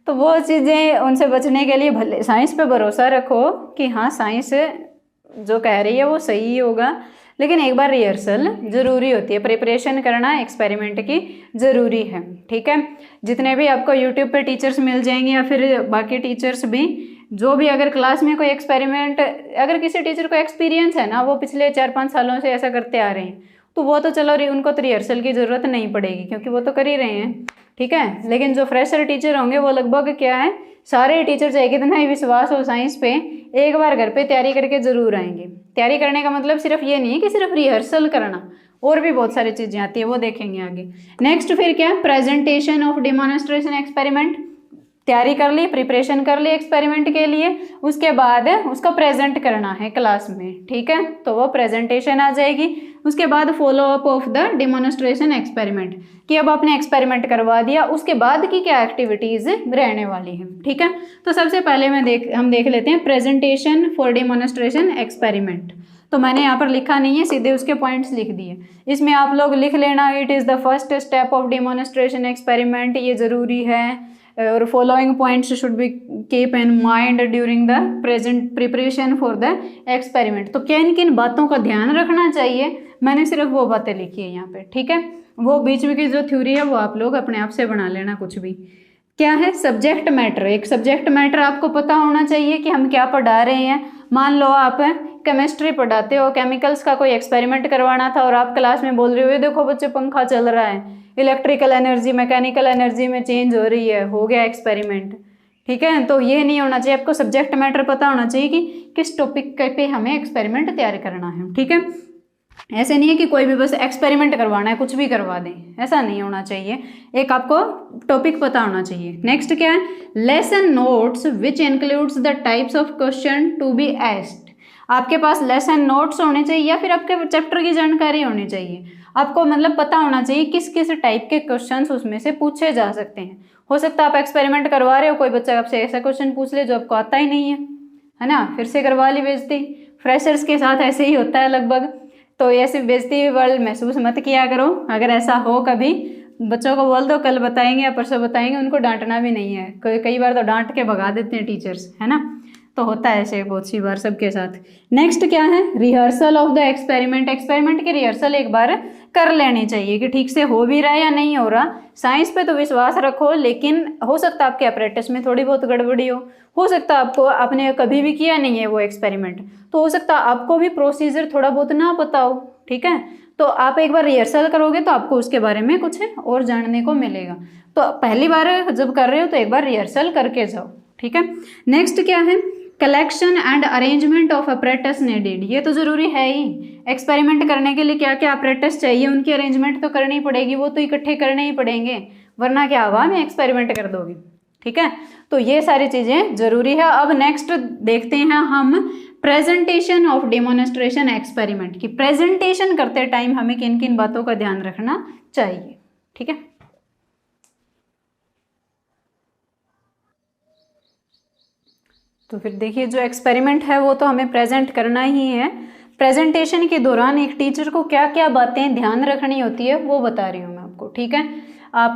तो वो चीज़ें उनसे बचने के लिए भले साइंस पे भरोसा रखो कि हाँ साइंस जो कह रही है वो सही होगा, लेकिन एक बार रिहर्सल ज़रूरी होती है, प्रिपरेशन करना एक्सपेरिमेंट की ज़रूरी है, ठीक है। जितने भी आपको यूट्यूब पे टीचर्स मिल जाएंगे या फिर बाकी टीचर्स भी, जो भी अगर क्लास में कोई एक्सपेरिमेंट, अगर किसी टीचर को एक्सपीरियंस है ना, वो पिछले 4-5 सालों से ऐसा करते आ रहे हैं, तो वो तो चलो उनको तो रिहर्सल की ज़रूरत नहीं पड़ेगी क्योंकि वो तो कर ही रहे हैं, ठीक है। लेकिन जो फ्रेशर टीचर होंगे वो लगभग क्या है, सारे टीचर चाहे कितना ही विश्वास हो साइंस पे, एक बार घर पे तैयारी करके ज़रूर आएंगे। तैयारी करने का मतलब सिर्फ ये नहीं है कि सिर्फ रिहर्सल करना, और भी बहुत सारी चीज़ें आती है, वो देखेंगे आगे। नेक्स्ट फिर क्या है, प्रेजेंटेशन ऑफ डेमोन्स्ट्रेशन एक्सपेरिमेंट। तैयारी कर ली, प्रिपरेशन कर ली एक्सपेरिमेंट के लिए, उसके बाद उसको प्रेजेंट करना है क्लास में, ठीक है, तो वो प्रेजेंटेशन आ जाएगी। उसके बाद follow up of the demonstration experiment, कि अब आपने एक्सपेरिमेंट करवा दिया, उसके बाद की क्या एक्टिविटीज़ रहने वाली है, ठीक है। तो सबसे पहले हम देख लेते हैं प्रेजेंटेशन फॉर डेमोन्स्ट्रेशन एक्सपेरिमेंट। तो मैंने यहाँ पर लिखा नहीं है, सीधे उसके पॉइंट्स लिख दिए। इसमें आप लोग लिख लेना, it is the first step of demonstration experiment, ये ज़रूरी है, और following points should be keep in mind during the present preparation for the experiment. तो किन किन बातों का ध्यान रखना चाहिए, मैंने सिर्फ वो बातें लिखी है यहाँ पे, ठीक है। वो बीच में की जो थ्योरी है वो आप लोग अपने आप से बना लेना कुछ भी। क्या है, सब्जेक्ट मैटर। एक सब्जेक्ट मैटर आपको पता होना चाहिए कि हम क्या पढ़ा रहे हैं। मान लो आप केमिस्ट्री पढ़ाते हो, केमिकल्स का कोई एक्सपेरिमेंट करवाना था और आप क्लास में बोल रहे हो ये देखो बच्चे पंखा चल रहा है, इलेक्ट्रिकल एनर्जी मैकेनिकल एनर्जी में चेंज हो रही है, हो गया एक्सपेरिमेंट, ठीक है। तो ये नहीं होना चाहिए, आपको सब्जेक्ट मैटर पता होना चाहिए कि किस टॉपिक पे हमें एक्सपेरिमेंट तैयार करना है, ठीक है। ऐसे नहीं है कि कोई भी बस एक्सपेरिमेंट करवाना है कुछ भी करवा दें, ऐसा नहीं होना चाहिए, एक आपको टॉपिक पता होना चाहिए। नेक्स्ट क्या है, lesson notes which includes the types of question to be asked. आपके पास लेसन नोट्स होने चाहिए या फिर आपके चैप्टर की जानकारी होनी चाहिए। आपको मतलब पता होना चाहिए किस किस टाइप के क्वेश्चंस उसमें से पूछे जा सकते हैं। हो सकता है आप एक्सपेरिमेंट करवा रहे हो, कोई बच्चा आपसे ऐसा क्वेश्चन पूछ ले जो आपको आता ही नहीं है ना, फिर से करवा ली बेइज्जती। फ्रेशर्स के साथ ऐसे ही होता है लगभग, तो ऐसे बेइज्जती वाल महसूस मत किया करो। अगर ऐसा हो कभी, बच्चों को बोल दो कल बताएंगे या परसों बताएंगे, उनको डांटना भी नहीं है। कई बार तो डांट के भगा देते हैं टीचर्स, है ना, तो होता है ऐसे बहुत सी बार सबके साथ। नेक्स्ट क्या है, rehearsal of the experiment. Experiment की रिहर्सल एक बार कर लेनी चाहिए कि ठीक से हो भी रहा है या नहीं हो रहा। साइंस पे तो विश्वास रखो, लेकिन हो सकता है आपके अप्रेंटिस में थोड़ी बहुत गड़बड़ी हो सकता है आपको, आपने कभी भी किया नहीं है वो एक्सपेरिमेंट, तो हो सकता है आपको भी प्रोसीजर थोड़ा बहुत ना पता हो, ठीक है। तो आप एक बार रिहर्सल करोगे तो आपको उसके बारे में कुछ और जानने को मिलेगा। तो पहली बार जब कर रहे हो तो एक बार रिहर्सल करके जाओ, ठीक है। नेक्स्ट क्या है, collection and arrangement of apparatus needed. ये तो ज़रूरी है ही, एक्सपेरिमेंट करने के लिए क्या क्या अपरेटस चाहिए उनकी अरेंजमेंट तो करनी पड़ेगी, वो तो इकट्ठे करने ही पड़ेंगे, वरना क्या हवा में एक्सपेरिमेंट कर दोगे, ठीक है। तो ये सारी चीज़ें ज़रूरी है। अब नेक्स्ट देखते हैं हम प्रेजेंटेशन ऑफ डेमोन्स्ट्रेशन एक्सपेरिमेंट की। प्रेजेंटेशन करते टाइम हमें किन किन बातों का ध्यान रखना चाहिए, ठीक है। तो फिर देखिए, जो एक्सपेरिमेंट है वो तो हमें प्रेजेंट करना ही है। प्रेजेंटेशन के दौरान एक टीचर को क्या क्या बातें ध्यान रखनी होती है वो बता रही हूँ मैं आपको, ठीक है। आप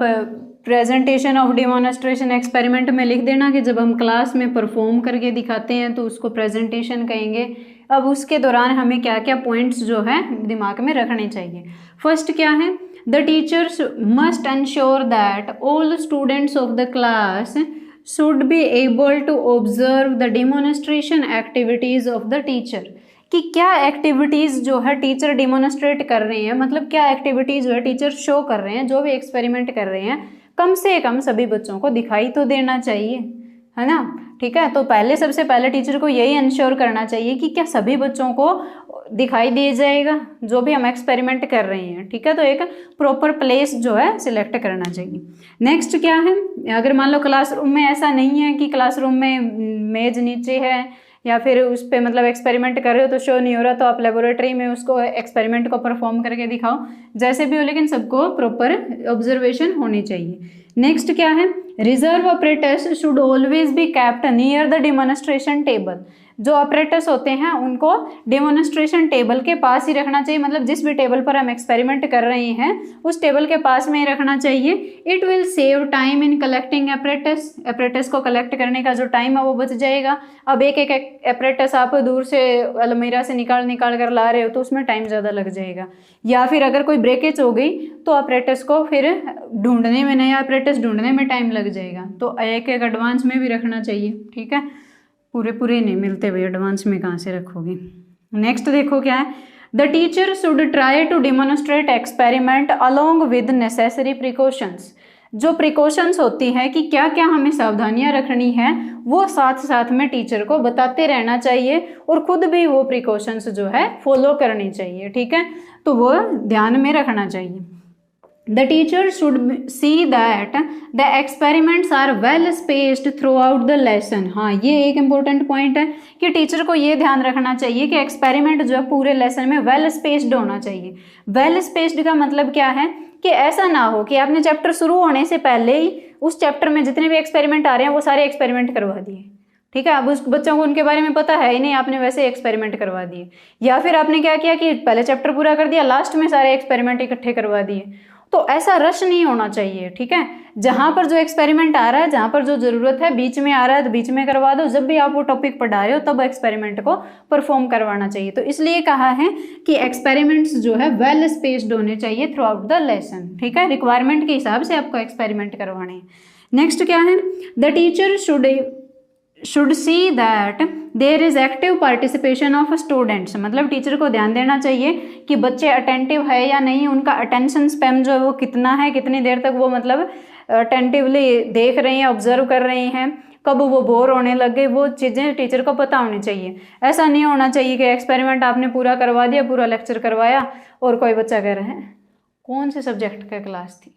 प्रेजेंटेशन ऑफ डेमोन्स्ट्रेशन एक्सपेरिमेंट में लिख देना कि जब हम क्लास में परफॉर्म करके दिखाते हैं तो उसको प्रेजेंटेशन कहेंगे। अब उसके दौरान हमें क्या क्या पॉइंट्स जो है दिमाग में रखने चाहिए। फर्स्ट क्या है, the teachers must ensure that all students of the class should be able to observe the demonstration activities of the teacher। कि क्या एक्टिविटीज़ जो है टीचर डिमोन्स्ट्रेट कर रहे हैं, मतलब क्या एक्टिविटीज़ जो है टीचर शो कर रहे हैं, जो भी एक्सपेरिमेंट कर रहे हैं, कम से कम सभी बच्चों को दिखाई तो देना चाहिए, है ना, ठीक है। तो सबसे पहले टीचर को यही इंश्योर करना चाहिए कि क्या सभी बच्चों को दिखाई दे जाएगा जो भी हम एक्सपेरिमेंट कर रहे हैं, ठीक है। तो एक प्रॉपर प्लेस जो है सिलेक्ट करना चाहिए। नेक्स्ट क्या है, अगर मान लो क्लासरूम में ऐसा नहीं है कि क्लासरूम में मेज नीचे है या फिर उस पर मतलब एक्सपेरिमेंट कर रहे हो तो शो नहीं हो रहा, तो आप लेबोरेटरी में उसको एक्सपेरिमेंट को परफॉर्म करके दिखाओ, जैसे भी हो, लेकिन सबको प्रॉपर ऑब्जर्वेशन होनी चाहिए। नेक्स्ट क्या है, reserve operators should always be kept near the demonstration table. जो ऑपरेटर्स होते हैं उनको डेमोन्स्ट्रेशन टेबल के पास ही रखना चाहिए, मतलब जिस भी टेबल पर हम एक्सपेरिमेंट कर रहे हैं उस टेबल के पास में ही रखना चाहिए। It will save time in collecting apparatus, apparatus को कलेक्ट करने का जो टाइम है वो बच जाएगा। अब एक एक एपरेटस आप दूर से अलमीरा से निकाल कर ला रहे हो तो उसमें टाइम ज़्यादा लग जाएगा, या फिर अगर कोई ब्रेकेज हो गई तो ऑपरेटस को फिर ढूंढने में, नया ऑपरेटस ढूंढने में टाइम लग जाएगा। तो एक एक एडवांस में भी रखना चाहिए, ठीक है, पूरे नहीं मिलते भाई, एडवांस में कहाँ से रखोगे। नेक्स्ट देखो क्या है, the teacher should try to demonstrate experiment along with necessary precautions. जो प्रिकॉशंस होती है कि क्या क्या हमें सावधानियां रखनी है वो साथ साथ में टीचर को बताते रहना चाहिए और खुद भी वो प्रिकॉशंस जो है फॉलो करनी चाहिए, ठीक है, तो वो ध्यान में रखना चाहिए। The teacher should see that the experiments are well spaced throughout the lesson। हाँ, ये एक इम्पोर्टेंट पॉइंट है कि टीचर को ये ध्यान रखना चाहिए कि एक्सपेरिमेंट जो है पूरे लेसन में वेल स्पेस्ड होना चाहिए। वेल स्पेस्ड का मतलब क्या है कि ऐसा ना हो कि आपने चैप्टर शुरू होने से पहले ही उस चैप्टर में जितने भी एक्सपेरिमेंट आ रहे हैं वो सारे एक्सपेरिमेंट करवा दिए, ठीक है, अब उस बच्चों को उनके बारे में पता है ही नहीं, आपने वैसे एक्सपेरिमेंट करवा दिए। या फिर आपने क्या किया कि पहले चैप्टर पूरा कर दिया, लास्ट में सारे एक्सपेरिमेंट इकट्ठे करवा दिए। तो ऐसा रश नहीं होना चाहिए, ठीक है, जहां पर जो एक्सपेरिमेंट आ रहा है, जहां पर जो जरूरत है, बीच में आ रहा है तो बीच में करवा दो, जब भी आप वो टॉपिक पढ़ा रहे हो तब एक्सपेरिमेंट को परफॉर्म करवाना चाहिए। तो इसलिए कहा है कि एक्सपेरिमेंट्स जो है वेल स्पेस्ड होने चाहिए थ्रू आउट द लेसन, ठीक है, रिक्वायरमेंट के हिसाब से आपको एक्सपेरिमेंट करवाने हैं। नेक्स्ट क्या है, the teacher should see that there is active participation of students. मतलब टीचर को ध्यान देना चाहिए कि बच्चे अटेंटिव है या नहीं, उनका अटेंशन स्पैम जो है वो कितना है, कितनी देर तक वो मतलब अटेंटिवली देख रहे हैं, ऑब्जर्व कर रहे हैं, कब वो बोर होने लग गए, वो चीज़ें टीचर को पता होनी चाहिए। ऐसा नहीं होना चाहिए कि एक्सपेरिमेंट आपने पूरा करवा दिया, पूरा लेक्चर करवाया और कोई बच्चा कह रहा है कौन से सब्जेक्ट का क्लास थी,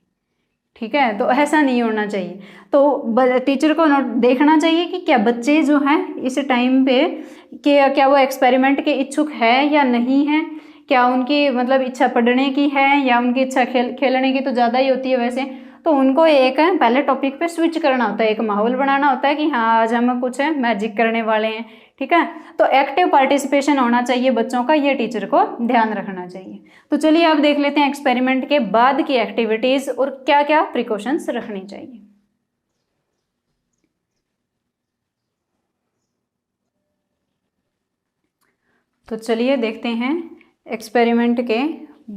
ठीक है, तो ऐसा नहीं होना चाहिए। तो टीचर को देखना चाहिए कि क्या बच्चे जो हैं इस टाइम पे क्या वो एक्सपेरिमेंट के इच्छुक है या नहीं है, क्या उनकी मतलब इच्छा पढ़ने की है या उनकी इच्छा खेलने की तो ज़्यादा ही होती है वैसे। तो उनको एक पहले टॉपिक पे स्विच करना होता है, एक माहौल बनाना होता है कि हाँ आज हम कुछ मैजिक करने वाले हैं, ठीक है, तो एक्टिव पार्टिसिपेशन होना चाहिए बच्चों का, ये टीचर को ध्यान रखना चाहिए। तो चलिए अब देख लेते हैं एक्सपेरिमेंट के बाद की एक्टिविटीज और क्या क्या प्रिकॉशंस रखनी चाहिए। तो चलिए देखते हैं एक्सपेरिमेंट के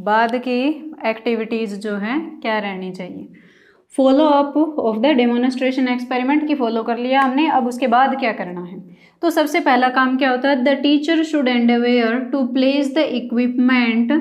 बाद की एक्टिविटीज जो है क्या रहनी चाहिए। Follow up of the demonstration experiment की फॉलो कर लिया हमने, अब उसके बाद क्या करना है। तो सबसे पहला काम क्या होता है, the teacher should endeavour to place the equipment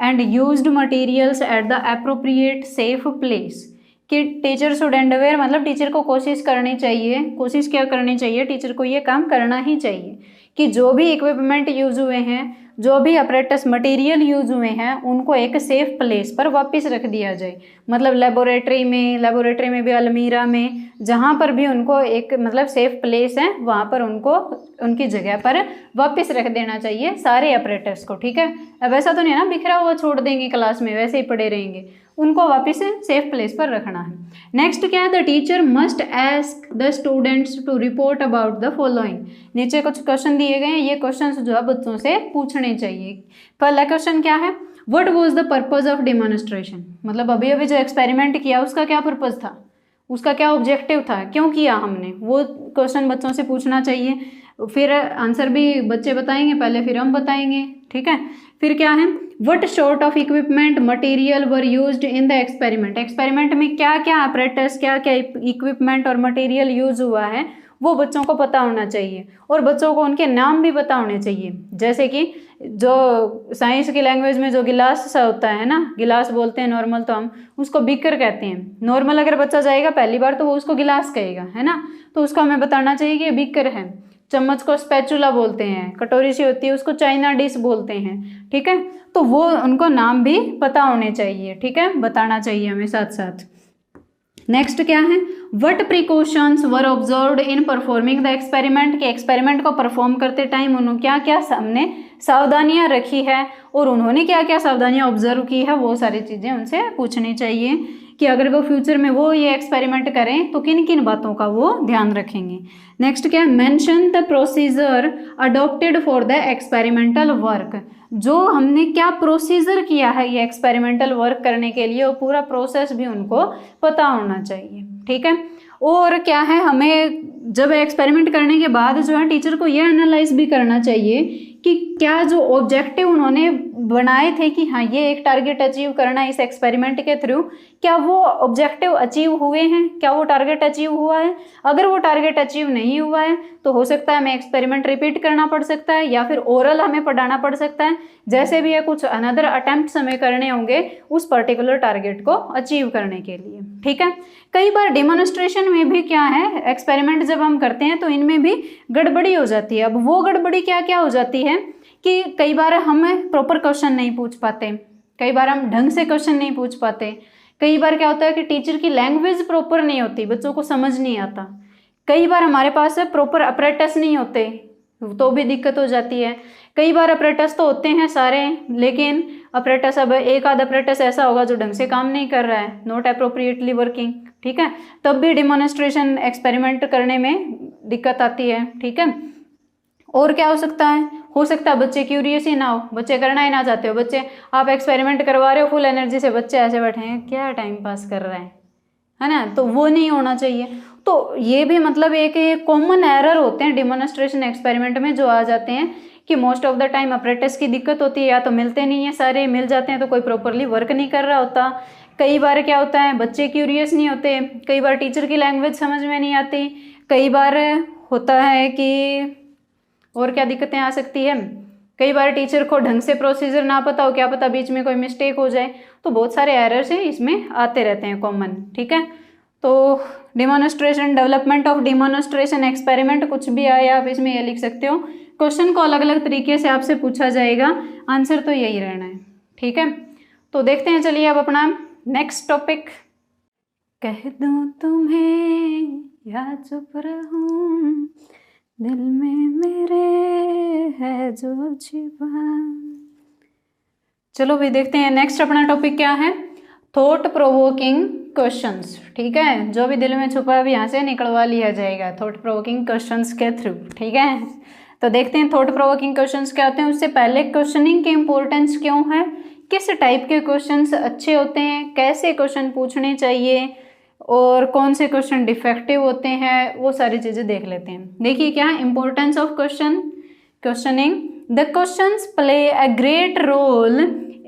and used materials at the appropriate safe place. कि टीचर शुड एंडेवर मतलब टीचर को कोशिश करनी चाहिए, कोशिश क्या करनी चाहिए, टीचर को ये काम करना ही चाहिए कि जो भी इक्विपमेंट यूज हुए हैं, जो भी अपरेटस मटेरियल यूज हुए हैं, उनको एक सेफ प्लेस पर वापस रख दिया जाए। मतलब लेबोरेटरी में भी, अलमीरा में, जहाँ पर भी उनको एक मतलब सेफ प्लेस है वहाँ पर उनको उनकी जगह पर वापस रख देना चाहिए सारे अपरेटस को, ठीक है। अब ऐसा तो नहीं है ना बिखरा हुआ छोड़ देंगे क्लास में, वैसे ही पड़े रहेंगे, उनको वापस सेफ प्लेस पर रखना है। नेक्स्ट क्या है, the teacher must ask the students to report about the following. नीचे कुछ क्वेश्चन दिए गए हैं, ये क्वेश्चन जो है बच्चों से पूछने चाहिए। पहला क्वेश्चन क्या है, what was the purpose of demonstration. मतलब अभी अभी जो एक्सपेरिमेंट किया उसका क्या पर्पज था, उसका क्या ऑब्जेक्टिव था, क्यों किया हमने, वो क्वेश्चन बच्चों से पूछना चाहिए। फिर आंसर भी बच्चे बताएंगे पहले, फिर हम बताएंगे, ठीक है। फिर क्या है, what sort of equipment material were used in the experiment. Experiment में क्या क्या अपरेटस, क्या क्या इक्विपमेंट और मटेरियल यूज हुआ है वो बच्चों को पता होना चाहिए, और बच्चों को उनके नाम भी पता होने चाहिए। जैसे कि जो साइंस की लैंग्वेज में जो गिलास सा होता है ना, गिलास बोलते हैं नॉर्मल, तो हम उसको बीकर कहते हैं। नॉर्मल अगर बच्चा जाएगा पहली बार तो वो उसको गिलास कहेगा, है ना, तो उसको हमें बताना चाहिए कि ये बीकर है। चम्मच को स्पैचुला बोलते हैं, कटोरी सी होती है उसको चाइना डिश बोलते हैं, ठीक है। तो वो उनको नाम भी पता होने चाहिए, ठीक है, बताना चाहिए हमें साथ साथ। नेक्स्ट क्या है, what precautions were observed in performing the experiment, के एक्सपेरिमेंट को परफॉर्म करते टाइम उन्होंने क्या क्या सामने सावधानियां रखी है और उन्होंने क्या क्या सावधानियां ऑब्जर्व की है, वो सारी चीज़ें उनसे पूछनी चाहिए कि अगर वो फ्यूचर में वो ये एक्सपेरिमेंट करें तो किन किन बातों का वो ध्यान रखेंगे। नेक्स्ट क्या, mention the procedure adopted for the experimental work, जो हमने क्या प्रोसीजर किया है ये एक्सपेरिमेंटल वर्क करने के लिए, वो पूरा प्रोसेस भी उनको पता होना चाहिए। ठीक है, और क्या है, हमें जब एक्सपेरिमेंट करने के बाद जो है टीचर को ये एनालाइज भी करना चाहिए कि क्या जो ऑब्जेक्टिव उन्होंने बनाए थे कि हाँ ये एक टारगेट अचीव करना है इस एक्सपेरिमेंट के थ्रू, क्या वो ऑब्जेक्टिव अचीव हुए हैं, क्या वो टारगेट अचीव हुआ है। अगर वो टारगेट अचीव नहीं हुआ है तो हो सकता है हमें एक्सपेरिमेंट रिपीट करना पड़ सकता है या फिर ओरल हमें पढ़ाना पड़ सकता है, जैसे भी है कुछ अनदर अटेम्प्ट्स हमें करने होंगे उस पर्टिकुलर टारगेट को अचीव करने के लिए। ठीक है, कई बार डेमोन्स्ट्रेशन में भी क्या है, एक्सपेरिमेंट जब हम करते हैं तो इनमें भी गड़बड़ी हो जाती है। अब वो गड़बड़ी क्या क्या हो जाती है कि कई बार हम प्रॉपर क्वेश्चन नहीं पूछ पाते, कई बार हम ढंग से क्वेश्चन नहीं पूछ पाते, कई बार क्या होता है कि टीचर की लैंग्वेज प्रॉपर नहीं होती, बच्चों को समझ नहीं आता, कई बार हमारे पास प्रॉपर अपरेटस नहीं होते तो भी दिक्कत हो जाती है, कई बार अपरेटस तो होते हैं सारे लेकिन अपरेटस, अब एक आध अपरेटस ऐसा होगा जो ढंग से काम नहीं कर रहा है, नॉट अप्रोप्रिएटली वर्किंग। ठीक है, तब भी डेमोन्स्ट्रेशन एक्सपेरिमेंट करने में दिक्कत आती है। ठीक है, और क्या हो सकता है बच्चे क्यूरियस ही ना हो, बच्चे करना ही ना चाहते हो, बच्चे आप एक्सपेरिमेंट करवा रहे हो फुल एनर्जी से, बच्चे ऐसे बैठे हैं क्या टाइम पास कर रहे हैं, है ना, तो वो नहीं होना चाहिए। तो ये भी मतलब एक कॉमन एरर होते हैं डेमोन्स्ट्रेशन एक्सपेरिमेंट में जो आ जाते हैं कि most of the time apparatus की दिक्कत होती है, या तो मिलते नहीं है, सारे मिल जाते हैं तो कोई प्रॉपरली वर्क नहीं कर रहा होता, कई बार क्या होता है बच्चे क्यूरियस नहीं होते, कई बार टीचर की लैंग्वेज समझ में नहीं आती, कई बार होता है कि और क्या दिक्कतें आ सकती है, कई बार टीचर को ढंग से प्रोसीजर ना पता हो, क्या पता बीच में कोई मिस्टेक हो जाए, तो बहुत सारे एरर्स हैं इसमें आते रहते हैं कॉमन। ठीक है, तो demonstration, development of demonstration experiment, कुछ भी आए आप इसमें ये लिख सकते हो, क्वेश्चन को अलग अलग तरीके से आपसे पूछा जाएगा, आंसर तो यही रहना है। ठीक है, तो देखते हैं, चलिए अब अपना नेक्स्ट टॉपिक, कह दूं तुम्हें या चुप रहूं, दिल में मेरे है जो छिपा। चलो भी देखते हैं नेक्स्ट अपना टॉपिक क्या है, थॉट प्रोवोकिंग क्वेश्चंस। ठीक है, जो भी दिल में छुपा है यहाँ से निकलवा लिया जाएगा थॉट प्रोवोकिंग क्वेश्चंस के थ्रू। ठीक है, तो देखते हैं थॉट प्रोवोकिंग क्वेश्चंस क्या होते हैं। उससे पहले क्वेश्चनिंग की इंपॉर्टेंस क्यों है, किस टाइप के क्वेश्चंस अच्छे होते हैं, कैसे क्वेश्चन पूछने चाहिए और कौन से क्वेश्चन डिफेक्टिव होते हैं, वो सारी चीज़ें देख लेते हैं। देखिए क्या है importance of questioning, the questions play a great role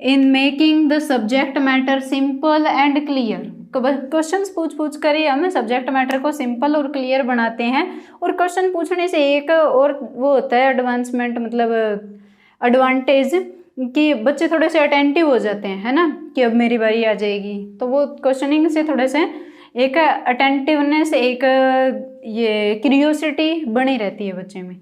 in making the subject matter simple and clear. Questions पूछ कर ही हम सब्जेक्ट मैटर को सिंपल और क्लियर बनाते हैं, और क्वेश्चन पूछने से एक और वो होता है एडवांसमेंट, मतलब एडवांटेज, कि बच्चे थोड़े से अटेंटिव हो जाते हैं, है ना, कि अब मेरी बारी आ जाएगी, तो वो क्वेश्चनिंग से थोड़े से एक अटेंटिवनेस, एक ये क्यूरियोसिटी बनी रहती है बच्चे में।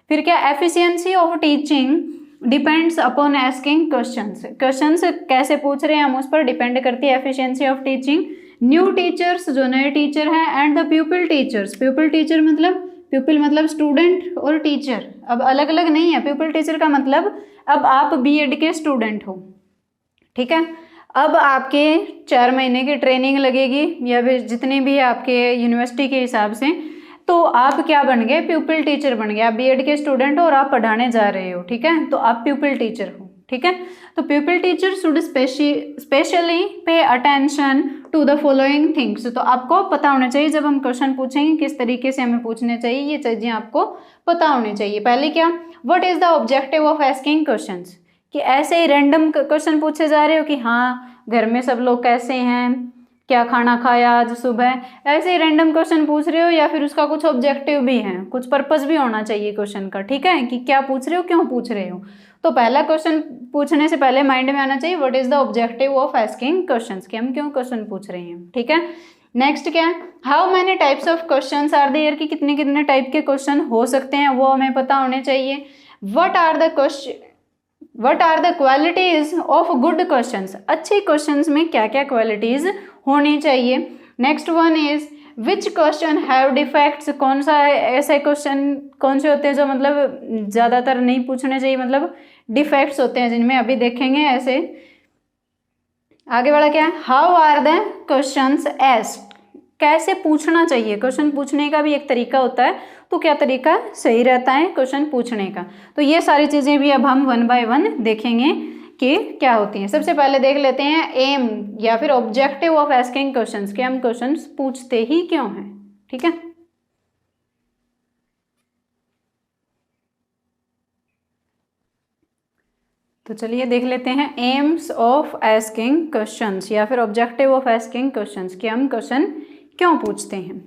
फिर क्या, efficiency of teaching depends upon asking questions कैसे पूछ रहे हैं हम उस पर डिपेंड करती है efficiency of teaching. New teachers, जो नए टीचर हैं, एंड द प्यूपिल टीचर्स, प्यूपिल मतलब स्टूडेंट और टीचर अब अलग अलग नहीं है। प्यूपिल टीचर का मतलब अब आप बीएड के स्टूडेंट हो, ठीक है, अब आपके 4 महीने की ट्रेनिंग लगेगी या फिर जितनी भी आपके यूनिवर्सिटी के हिसाब से, तो आप क्या बन गए, प्यूपिल टीचर बन गए। आप बीएड के स्टूडेंट हो और आप पढ़ाने जा रहे हो, ठीक है, तो आप प्यूपिल टीचर हो, ठीक है। तो pupil teacher should specially pay attention to the following things. तो आपको पता होना चाहिए जब हम क्वेश्चन पूछेंगे किस तरीके से हमें पूछने चाहिए, ये चीजें आपको पता होनी चाहिए। पहले क्या, what is the objective of asking questions, कि ऐसे ही रैंडम क्वेश्चन पूछे जा रहे हो कि हाँ घर में सब लोग कैसे हैं, क्या खाना खाया आज सुबह, ऐसे ही रैंडम क्वेश्चन पूछ रहे हो, या फिर उसका कुछ ऑब्जेक्टिव भी है, कुछ पर्पस भी होना चाहिए क्वेश्चन का, ठीक है, कि क्या पूछ रहे हो, क्यों पूछ रहे हो। तो पहला क्वेश्चन पूछने से पहले माइंड में आना चाहिए what is the objective of asking questions, कि हम क्यों क्वेश्चन पूछ रहे हैं, ठीक है। नेक्स्ट क्या है, how many types of questions are there, कि कितने कितने टाइप के क्वेश्चन हो सकते हैं, वो हमें पता होने चाहिए। What are the qualities of good questions, अच्छे क्वेश्चंस में क्या क्या क्वालिटीज होनी चाहिए। Next one is which question have defects, कौन सा ऐसे क्वेश्चन कौन से होते हैं जो मतलब ज़्यादातर नहीं पूछने चाहिए, मतलब डिफेक्ट्स होते हैं जिनमें, अभी देखेंगे ऐसे। आगे वाला क्या है, हाउ आर द क्वेश्चंस एस्क्ड, कैसे पूछना चाहिए, क्वेश्चन पूछने का भी एक तरीका होता है, तो क्या तरीका सही रहता है क्वेश्चन पूछने का। तो ये सारी चीज़ें भी अब हम 1 बाय 1 देखेंगे कि क्या होती हैं। सबसे पहले देख लेते हैं एम या फिर ऑब्जेक्टिव ऑफ आस्किंग क्वेश्चंस, कि हम क्वेश्चंस पूछते ही क्यों हैं। ठीक है, तो चलिए देख लेते हैं एम्स ऑफ आस्किंग क्वेश्चंस या फिर ऑब्जेक्टिव ऑफ आस्किंग क्वेश्चंस, कि हम क्वेश्चन क्यों पूछते हैं।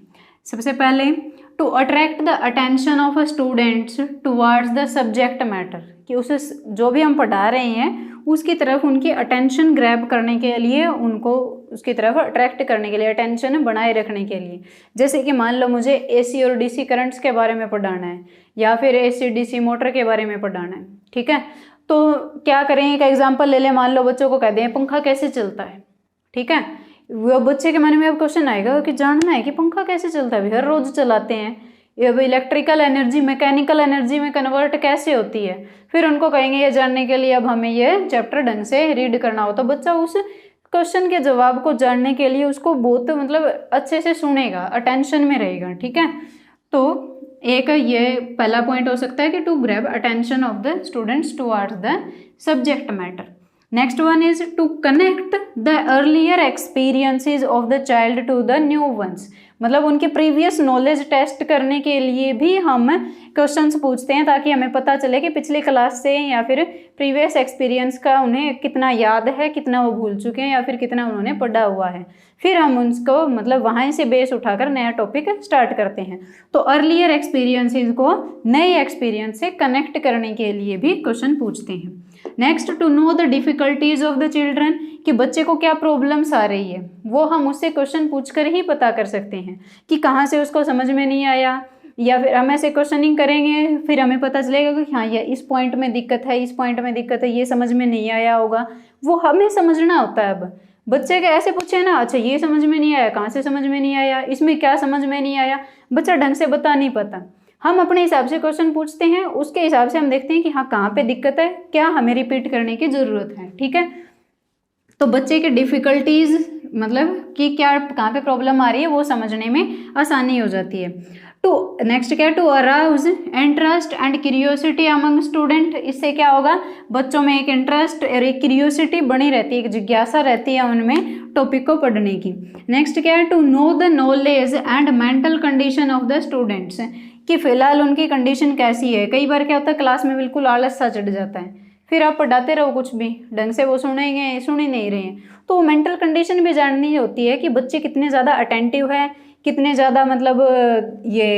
सबसे पहले to attract the attention of a students towards the subject matter, कि उसे जो भी हम पढ़ा रहे हैं उसकी तरफ उनकी अटेंशन ग्रैब करने के लिए, उनको उसकी तरफ अट्रैक्ट करने के लिए, अटेंशन बनाए रखने के लिए। जैसे कि मान लो मुझे एसी और डीसी करंट्स के बारे में पढ़ाना है या फिर एसी डीसी मोटर के बारे में पढ़ाना है। ठीक है, तो क्या करें, एक एग्जांपल ले लें, मान लो बच्चों को कह दें पंखा कैसे चलता है। ठीक है, वो बच्चे के मन में अब क्वेश्चन आएगा कि जानना है कि पंखा कैसे चलता है, हर रोज चलाते हैं, ये इलेक्ट्रिकल एनर्जी मैकेनिकल एनर्जी में कन्वर्ट कैसे होती है। फिर उनको कहेंगे ये जानने के लिए अब हमें ये चैप्टर ढंग से रीड करना हो, तो बच्चा उस क्वेश्चन के जवाब को जानने के लिए उसको बहुत मतलब अच्छे से सुनेगा, अटेंशन में रहेगा। ठीक है, तो एक ये पहला पॉइंट हो सकता है कि to grab attention of the students towards the subject matter. Next one is to connect the earlier experiences of the child to the new ones, मतलब उनकी प्रीवियस नॉलेज टेस्ट करने के लिए भी हम क्वेश्चंस पूछते हैं, ताकि हमें पता चले कि पिछली क्लास से या फिर प्रीवियस एक्सपीरियंस का उन्हें कितना याद है, कितना वो भूल चुके हैं या फिर कितना उन्होंने पढ़ा हुआ है। फिर हम उनको मतलब वहाँ से बेस उठाकर नया टॉपिक स्टार्ट करते हैं। तो अर्लियर एक्सपीरियंसेस को नए एक्सपीरियंस से कनेक्ट करने के लिए भी क्वेश्चन पूछते हैं। Next to know the difficulties of the children, कि बच्चे को क्या प्रॉब्लम्स आ रही है, वो हम उससे क्वेश्चन पूछकर ही पता कर सकते हैं कि कहाँ से उसको समझ में नहीं आया, या फिर हम ऐसे क्वेश्चनिंग करेंगे फिर हमें पता चलेगा कि हाँ ये इस पॉइंट में दिक्कत है, इस पॉइंट में दिक्कत है, ये समझ में नहीं आया होगा, वो हमें समझना होता है। अब बच्चे के ऐसे पूछे ना, अच्छा ये समझ में नहीं आया, कहाँ से समझ में नहीं आया, इसमें क्या समझ में नहीं आया, बच्चा ढंग से बता नहीं पाता। हम अपने हिसाब से क्वेश्चन पूछते हैं, उसके हिसाब से हम देखते हैं कि हाँ कहाँ पे दिक्कत है, क्या हमें रिपीट करने की ज़रूरत है। ठीक है, तो बच्चे के डिफ़िकल्टीज मतलब कि क्या कहाँ पे प्रॉब्लम आ रही है वो समझने में आसानी हो जाती है। टू नेक्स्ट क्या है, to arouse interest and curiosity among student, इससे क्या होगा, बच्चों में एक इंटरेस्ट और एक क्यूरियोसिटी बनी रहती है, एक जिज्ञासा रहती है उनमें टॉपिक को पढ़ने की। नेक्स्ट क्या है, to know the knowledge and mental condition of the students, कि फिलहाल उनकी कंडीशन कैसी है। कई बार क्या होता है क्लास में बिल्कुल आलस सा चढ़ जाता है, फिर आप पढ़ाते रहो कुछ भी ढंग से वो सुन ही नहीं रहे हैं, तो मेंटल कंडीशन भी जाननी होती है कि बच्चे कितने ज़्यादा अटेंटिव है, कितने ज़्यादा मतलब ये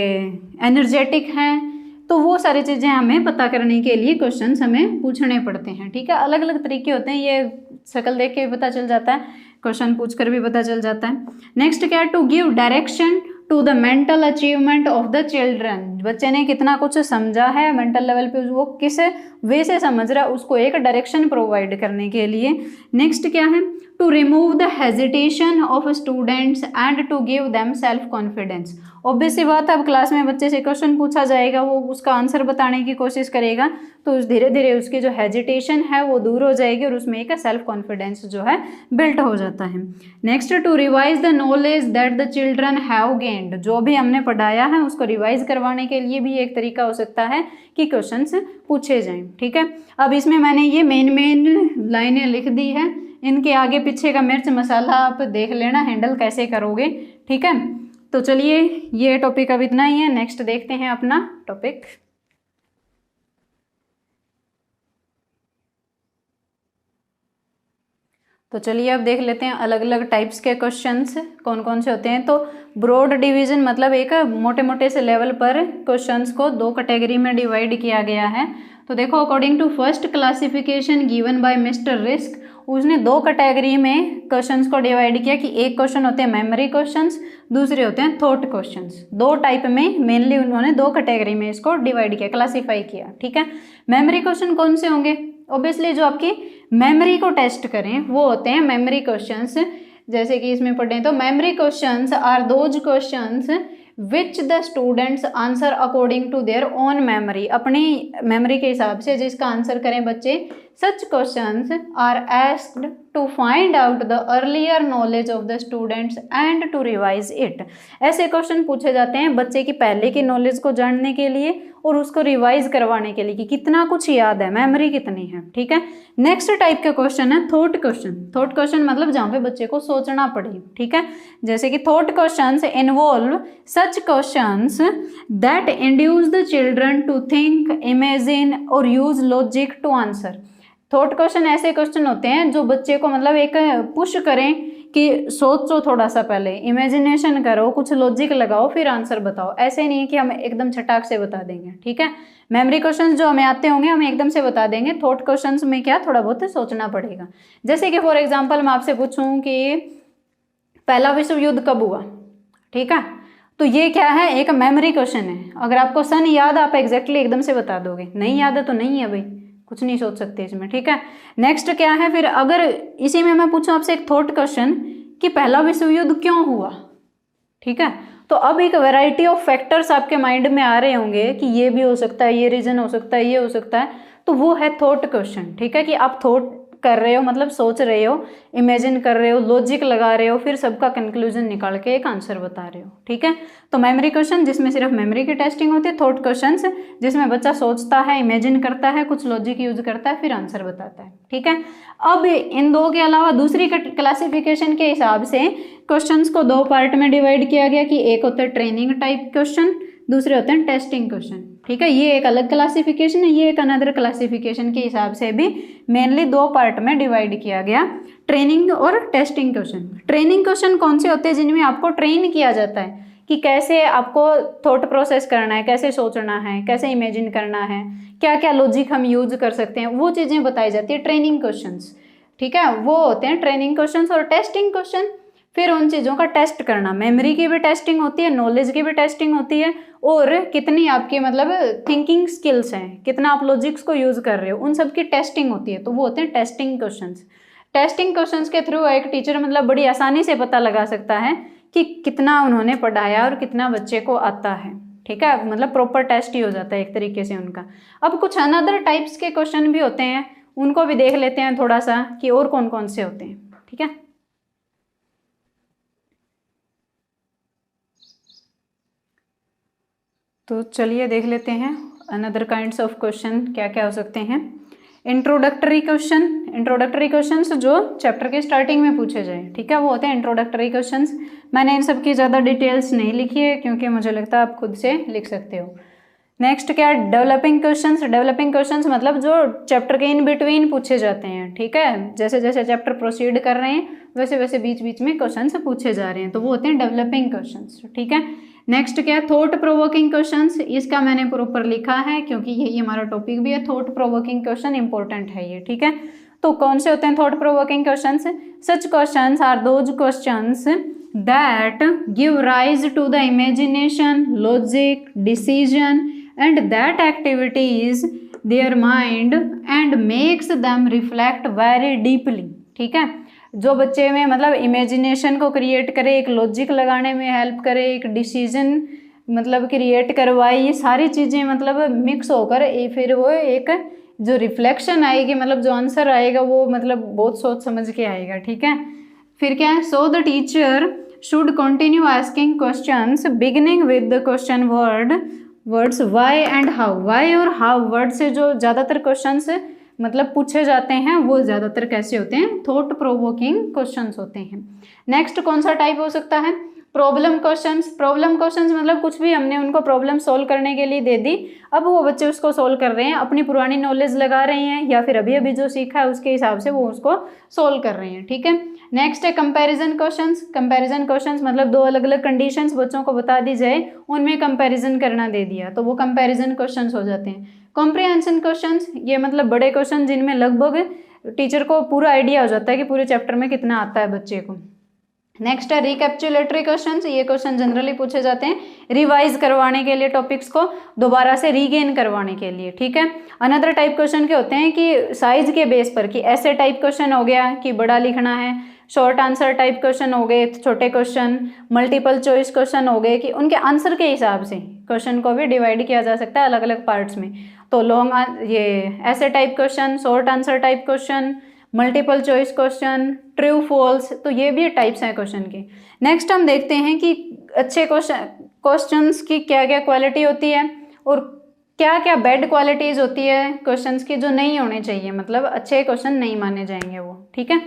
एनर्जेटिक हैं। तो वो सारी चीज़ें हमें पता करने के लिए क्वेश्चंस हमें पूछने पड़ते हैं। ठीक है, अलग अलग तरीके होते हैं, ये शक्ल देख के भी पता चल जाता है, क्वेश्चन पूछ कर भी पता चल जाता है। नेक्स्ट क्या है, to give direction to the mental achievement of the children, बच्चे ने कितना कुछ समझा है मेंटल लेवल पे, वो किस वे से समझ रहा है, उसको एक डायरेक्शन प्रोवाइड करने के लिए। नेक्स्ट क्या है, to remove the hesitation of students and to give them self confidence. Obvious सी बात है, अब क्लास में बच्चे से क्वेश्चन पूछा जाएगा, वो उसका आंसर बताने की कोशिश करेगा, तो धीरे धीरे उसकी जो हेजिटेशन है वो दूर हो जाएगी और उसमें एक सेल्फ कॉन्फिडेंस जो है बिल्ट हो जाता है। Next, to revise the knowledge that the children have gained, जो भी हमने पढ़ाया है उसको रिवाइज करवाने के लिए भी एक तरीका हो सकता है कि क्वेश्चंस पूछे जाएं। ठीक है, अब इसमें मैंने ये मेन लाइनें लिख दी है, इनके आगे पीछे का मिर्च मसाला आप देख लेना, हैंडल कैसे करोगे। ठीक है, तो चलिए ये टॉपिक अब इतना ही है, नेक्स्ट देखते हैं अपना टॉपिक। तो चलिए अब देख लेते हैं अलग अलग टाइप्स के क्वेश्चंस कौन कौन से होते हैं। तो ब्रॉड डिवीजन मतलब एक मोटे मोटे से लेवल पर क्वेश्चंस को दो कैटेगरी में डिवाइड किया गया है। तो देखो, according to first classification given by mister Risk, उसने दो कैटेगरी में क्वेश्चंस को डिवाइड किया कि एक क्वेश्चन होते हैं मेमोरी क्वेश्चंस, दूसरे होते हैं थॉट क्वेश्चंस। दो टाइप में मेनली उन्होंने दो कैटेगरी में इसको डिवाइड किया, क्लासीफाई किया। ठीक है, मेमोरी क्वेश्चन कौन से होंगे, ऑब्वियसली जो आपकी मेमोरी को टेस्ट करें वो होते हैं मेमोरी क्वेश्चंस जैसे कि इसमें पढ़े तो memory questions are those questions which the students answer according to their own memory, अपनी मेमोरी के हिसाब से जिसका आंसर करें बच्चे। Such questions are asked to find out the earlier knowledge of the students and to revise it. ऐसे question पूछे जाते हैं बच्चे की पहले की नॉलेज को जानने के लिए और उसको रिवाइज करवाने के लिए कि कितना कुछ याद है, मेमोरी कितनी है। ठीक है, नेक्स्ट टाइप का क्वेश्चन है थॉट क्वेश्चन। थॉट क्वेश्चन मतलब जहाँ पे बच्चे को सोचना पड़े। ठीक है, जैसे कि thought questions involve such questions that induce the children to think, imagine और use logic to answer. Thought question ऐसे क्वेश्चन होते हैं जो बच्चे को मतलब एक पुश करें कि सोचो थोड़ा सा, पहले इमेजिनेशन करो, कुछ लॉजिक लगाओ, फिर आंसर बताओ। ऐसे नहीं कि हम एकदम छटाक से बता देंगे। ठीक है, मेमोरी क्वेश्चंस जो हमें आते होंगे हम एकदम से बता देंगे। थॉट क्वेश्चंस में क्या थोड़ा बहुत सोचना पड़ेगा। जैसे कि फॉर एग्जांपल मैं आपसे पूछूं कि पहला विश्व युद्ध कब हुआ, ठीक है, तो ये क्या है, एक मेमोरी क्वेश्चन है। अगर आपको सन याद आप एग्जैक्टली एकदम से बता दोगे, नहीं याद है तो नहीं है भाई, कुछ नहीं सोच सकते इसमें। ठीक है, नेक्स्ट क्या है फिर, अगर इसी में मैं पूछूं आपसे एक थॉट क्वेश्चन कि पहला विश्व युद्ध क्यों हुआ, ठीक है, तो अब एक वैरायटी ऑफ फैक्टर्स आपके माइंड में आ रहे होंगे कि ये भी हो सकता है, ये रीजन हो सकता है, ये हो सकता है, तो वो है थॉट क्वेश्चन। ठीक है, कि आप थॉट कर रहे हो मतलब सोच रहे हो, इमेजिन कर रहे हो, लॉजिक लगा रहे हो, फिर सबका कंक्लूजन निकाल के एक आंसर बता रहे हो। ठीक है, तो मेमोरी क्वेश्चन जिसमें सिर्फ मेमोरी की टेस्टिंग होती है, थॉट क्वेश्चंस जिसमें बच्चा सोचता है, इमेजिन करता है, कुछ लॉजिक यूज करता है, फिर आंसर बताता है। ठीक है, अब इन दो के अलावा दूसरी क्लासिफिकेशन के हिसाब से क्वेश्चंस को दो पार्ट में डिवाइड किया गया कि एक होता है ट्रेनिंग टाइप क्वेश्चन, दूसरे होते हैं टेस्टिंग क्वेश्चन। ठीक है, ये एक अलग क्लासिफिकेशन है, ये एक अनदर क्लासिफिकेशन के हिसाब से भी मेनली दो पार्ट में डिवाइड किया गया, ट्रेनिंग और टेस्टिंग क्वेश्चन। ट्रेनिंग क्वेश्चन कौन से होते हैं, जिनमें आपको ट्रेन किया जाता है कि कैसे आपको थॉट प्रोसेस करना है, कैसे सोचना है, कैसे इमेजिन करना है, क्या क्या लॉजिक हम यूज कर सकते हैं, वो चीज़ें बताई जाती है ट्रेनिंग क्वेश्चंस। ठीक है, वो होते हैं ट्रेनिंग क्वेश्चंस। और टेस्टिंग क्वेश्चन फिर उन चीज़ों का टेस्ट करना, मेमोरी की भी टेस्टिंग होती है, नॉलेज की भी टेस्टिंग होती है, और कितनी आपकी मतलब थिंकिंग स्किल्स हैं, कितना आप लॉजिक्स को यूज़ कर रहे हो, उन सब की टेस्टिंग होती है, तो वो होते हैं टेस्टिंग क्वेश्चंस। टेस्टिंग क्वेश्चंस के थ्रू एक टीचर मतलब बड़ी आसानी से पता लगा सकता है कि कितना उन्होंने पढ़ाया और कितना बच्चे को आता है। ठीक है, मतलब प्रॉपर टेस्ट ही हो जाता है एक तरीके से उनका। अब कुछ अनदर टाइप्स के क्वेश्चन भी होते हैं, उनको भी देख लेते हैं थोड़ा सा कि और कौन कौन से होते हैं। ठीक है, तो चलिए देख लेते हैं अनदर काइंड्स ऑफ क्वेश्चन क्या क्या हो सकते हैं। इंट्रोडक्टरी क्वेश्चन, इंट्रोडक्टरी क्वेश्चंस जो चैप्टर के स्टार्टिंग में पूछे जाए, ठीक है, वो होते हैं इंट्रोडक्टरी क्वेश्चंस। मैंने इन सब की ज़्यादा डिटेल्स नहीं लिखी है क्योंकि मुझे लगता है आप खुद से लिख सकते हो। नेक्स्ट क्या है, डेवलपिंग क्वेश्चंस। डेवलपिंग क्वेश्चंस मतलब जो चैप्टर के इन बिटवीन पूछे जाते हैं। ठीक है, जैसे जैसे चैप्टर प्रोसीड कर रहे हैं वैसे वैसे बीच बीच में क्वेश्चंस पूछे जा रहे हैं, तो वो होते हैं डेवलपिंग क्वेश्चंस। ठीक है, नेक्स्ट क्या है, थॉट प्रोवोकिंग क्वेश्चंस। इसका मैंने प्रॉपर लिखा है क्योंकि यही हमारा टॉपिक भी है, थॉट प्रोवोकिंग क्वेश्चन इंपॉर्टेंट है ये। ठीक है, तो कौन से होते हैं thought provoking questions? Such questions are those questions that give rise to the imagination, logic, decision and that activities their mind and makes them reflect very deeply। ठीक है, जो बच्चे में मतलब इमेजिनेशन को क्रिएट करे, एक लॉजिक लगाने में हेल्प करे, एक डिसीजन मतलब क्रिएट करवाए, ये सारी चीज़ें मतलब मिक्स होकर फिर वो एक जो रिफ्लेक्शन आएगी, मतलब जो आंसर आएगा वो मतलब बहुत सोच समझ के आएगा। ठीक है, फिर क्या है, so the teacher should continue asking questions beginning with the question words why and how. Why और हाउ वर्ड से जो ज़्यादातर क्वेश्चंस मतलब पूछे जाते हैं वो ज़्यादातर कैसे होते हैं, थॉट प्रोवोकिंग क्वेश्चंस होते हैं। नेक्स्ट कौन सा टाइप हो सकता है, प्रॉब्लम क्वेश्चंस। प्रॉब्लम क्वेश्चंस मतलब कुछ भी हमने उनको प्रॉब्लम सोल्व करने के लिए दे दी, अब वो बच्चे उसको सोल्व कर रहे हैं, अपनी पुरानी नॉलेज लगा रहे हैं या फिर अभी अभी जो सीखा है उसके हिसाब से वो उसको सोल्व कर रहे हैं। ठीक है, नेक्स्ट है कंपैरिजन क्वेश्चंस। कंपैरिजन क्वेश्चंस मतलब दो अलग अलग कंडीशंस बच्चों को बता दी जाए, उनमें कंपैरिजन करना दे दिया, तो वो कंपैरिजन क्वेश्चंस हो जाते हैं। कॉम्प्रिहेंशन क्वेश्चंस, ये मतलब बड़े क्वेश्चन जिनमें लगभग टीचर को पूरा आइडिया हो जाता है कि पूरे चैप्टर में कितना आता है बच्चे को। नेक्स्ट है रिकैप्चुलेटरी क्वेश्चंस। ये क्वेश्चन जनरली पूछे जाते हैं रिवाइज करवाने के लिए, टॉपिक्स को दोबारा से रीगेन करवाने के लिए, ठीक है। अनदर टाइप क्वेश्चन के होते हैं कि साइज के बेस पर, कि ऐसे टाइप क्वेश्चन हो गया कि बड़ा लिखना है, शॉर्ट आंसर टाइप क्वेश्चन हो गए छोटे क्वेश्चन, मल्टीपल चॉइस क्वेश्चन हो गए कि उनके आंसर के हिसाब से क्वेश्चन को भी डिवाइड किया जा सकता है अलग अलग पार्ट्स में। तो लॉन्ग ये ऐसे type question, short answer type question, multiple choice question, true false, तो ये भी टाइप्स हैं क्वेश्चन के। नेक्स्ट हम देखते हैं कि अच्छे क्वेश्चंस की क्या क्या क्वालिटी होती है और क्या क्या बैड क्वालिटीज होती है क्वेश्चंस की जो नहीं होने चाहिए, मतलब अच्छे क्वेश्चन नहीं माने जाएंगे वो, ठीक है।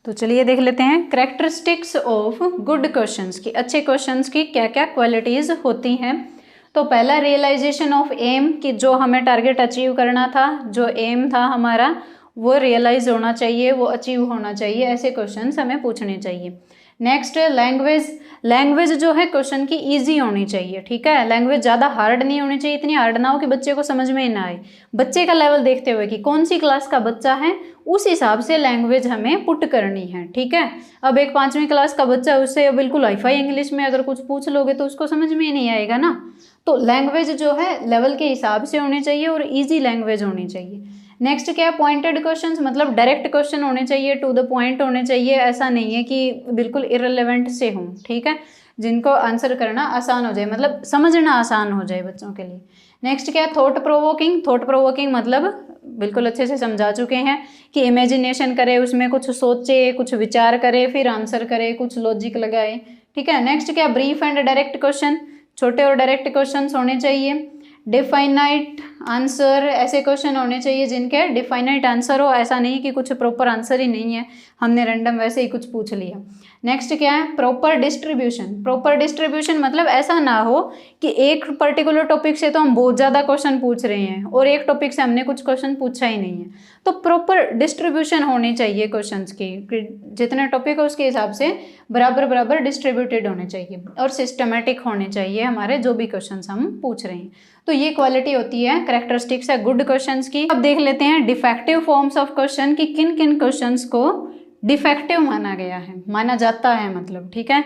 तो चलिए देख लेते हैं कैरेक्टरिस्टिक्स ऑफ गुड क्वेश्चंस की, अच्छे क्वेश्चंस की क्या क्या क्वालिटीज होती हैं। तो पहला रियलाइजेशन ऑफ एम, कि जो हमें टारगेट अचीव करना था, जो एम था हमारा वो रियलाइज होना चाहिए, वो अचीव होना चाहिए, ऐसे क्वेश्चंस हमें पूछने चाहिए। नेक्स्ट लैंग्वेज, लैंग्वेज जो है क्वेश्चन की इजी होनी चाहिए, ठीक है। लैंग्वेज ज़्यादा हार्ड नहीं होनी चाहिए, इतनी हार्ड ना हो कि बच्चे को समझ में ही ना आए। बच्चे का लेवल देखते हुए कि कौन सी क्लास का बच्चा है उस हिसाब से लैंग्वेज हमें पुट करनी है, ठीक है। अब एक 5वीं क्लास का बच्चा, उससे बिल्कुल हाईफाई इंग्लिश में अगर कुछ पूछ लोगे तो उसको समझ में ही नहीं आएगा ना। तो लैंग्वेज जो है लेवल के हिसाब से होनी चाहिए और ईजी लैंग्वेज होनी चाहिए। नेक्स्ट क्या है, पॉइंटेड क्वेश्चंस, मतलब डायरेक्ट क्वेश्चन होने चाहिए, टू द पॉइंट होने चाहिए, ऐसा नहीं है कि बिल्कुल इररिलेवेंट से हों, ठीक है, जिनको आंसर करना आसान हो जाए, मतलब समझना आसान हो जाए बच्चों के लिए। नेक्स्ट क्या है, थॉट प्रोवोकिंग। थॉट प्रोवोकिंग मतलब बिल्कुल अच्छे से समझा चुके हैं कि इमेजिनेशन करे, उसमें कुछ सोचे, कुछ विचार करे, फिर आंसर करे, कुछ लॉजिक लगाए, ठीक है। नेक्स्ट क्या, ब्रीफ एंड डायरेक्ट क्वेश्चन, छोटे और डायरेक्ट क्वेश्चन होने चाहिए। डिफाइनाइट आंसर, ऐसे क्वेश्चन होने चाहिए जिनके डिफाइनाइट आंसर हो, ऐसा नहीं कि कुछ प्रॉपर आंसर ही नहीं है, हमने रैंडम वैसे ही कुछ पूछ लिया। नेक्स्ट क्या है, प्रॉपर डिस्ट्रीब्यूशन। प्रॉपर डिस्ट्रीब्यूशन मतलब ऐसा ना हो कि एक पर्टिकुलर टॉपिक से तो हम बहुत ज़्यादा क्वेश्चन पूछ रहे हैं और एक टॉपिक से हमने कुछ क्वेश्चन पूछा ही नहीं है। तो प्रॉपर डिस्ट्रीब्यूशन होनी चाहिए क्वेश्चंस की, जितने टॉपिक है उसके हिसाब से बराबर बराबर डिस्ट्रीब्यूटेड होने चाहिए और सिस्टमेटिक होने चाहिए हमारे जो भी क्वेश्चंस हम पूछ रहे हैं। तो ये क्वालिटी होती है, कैरेक्टरिस्टिक्स है गुड क्वेश्चंस की। अब देख लेते हैं डिफेक्टिव फॉर्म्स ऑफ क्वेश्चन, कि किन किन क्वेश्चंस को डिफेक्टिव माना गया है, माना जाता है, मतलब, ठीक है।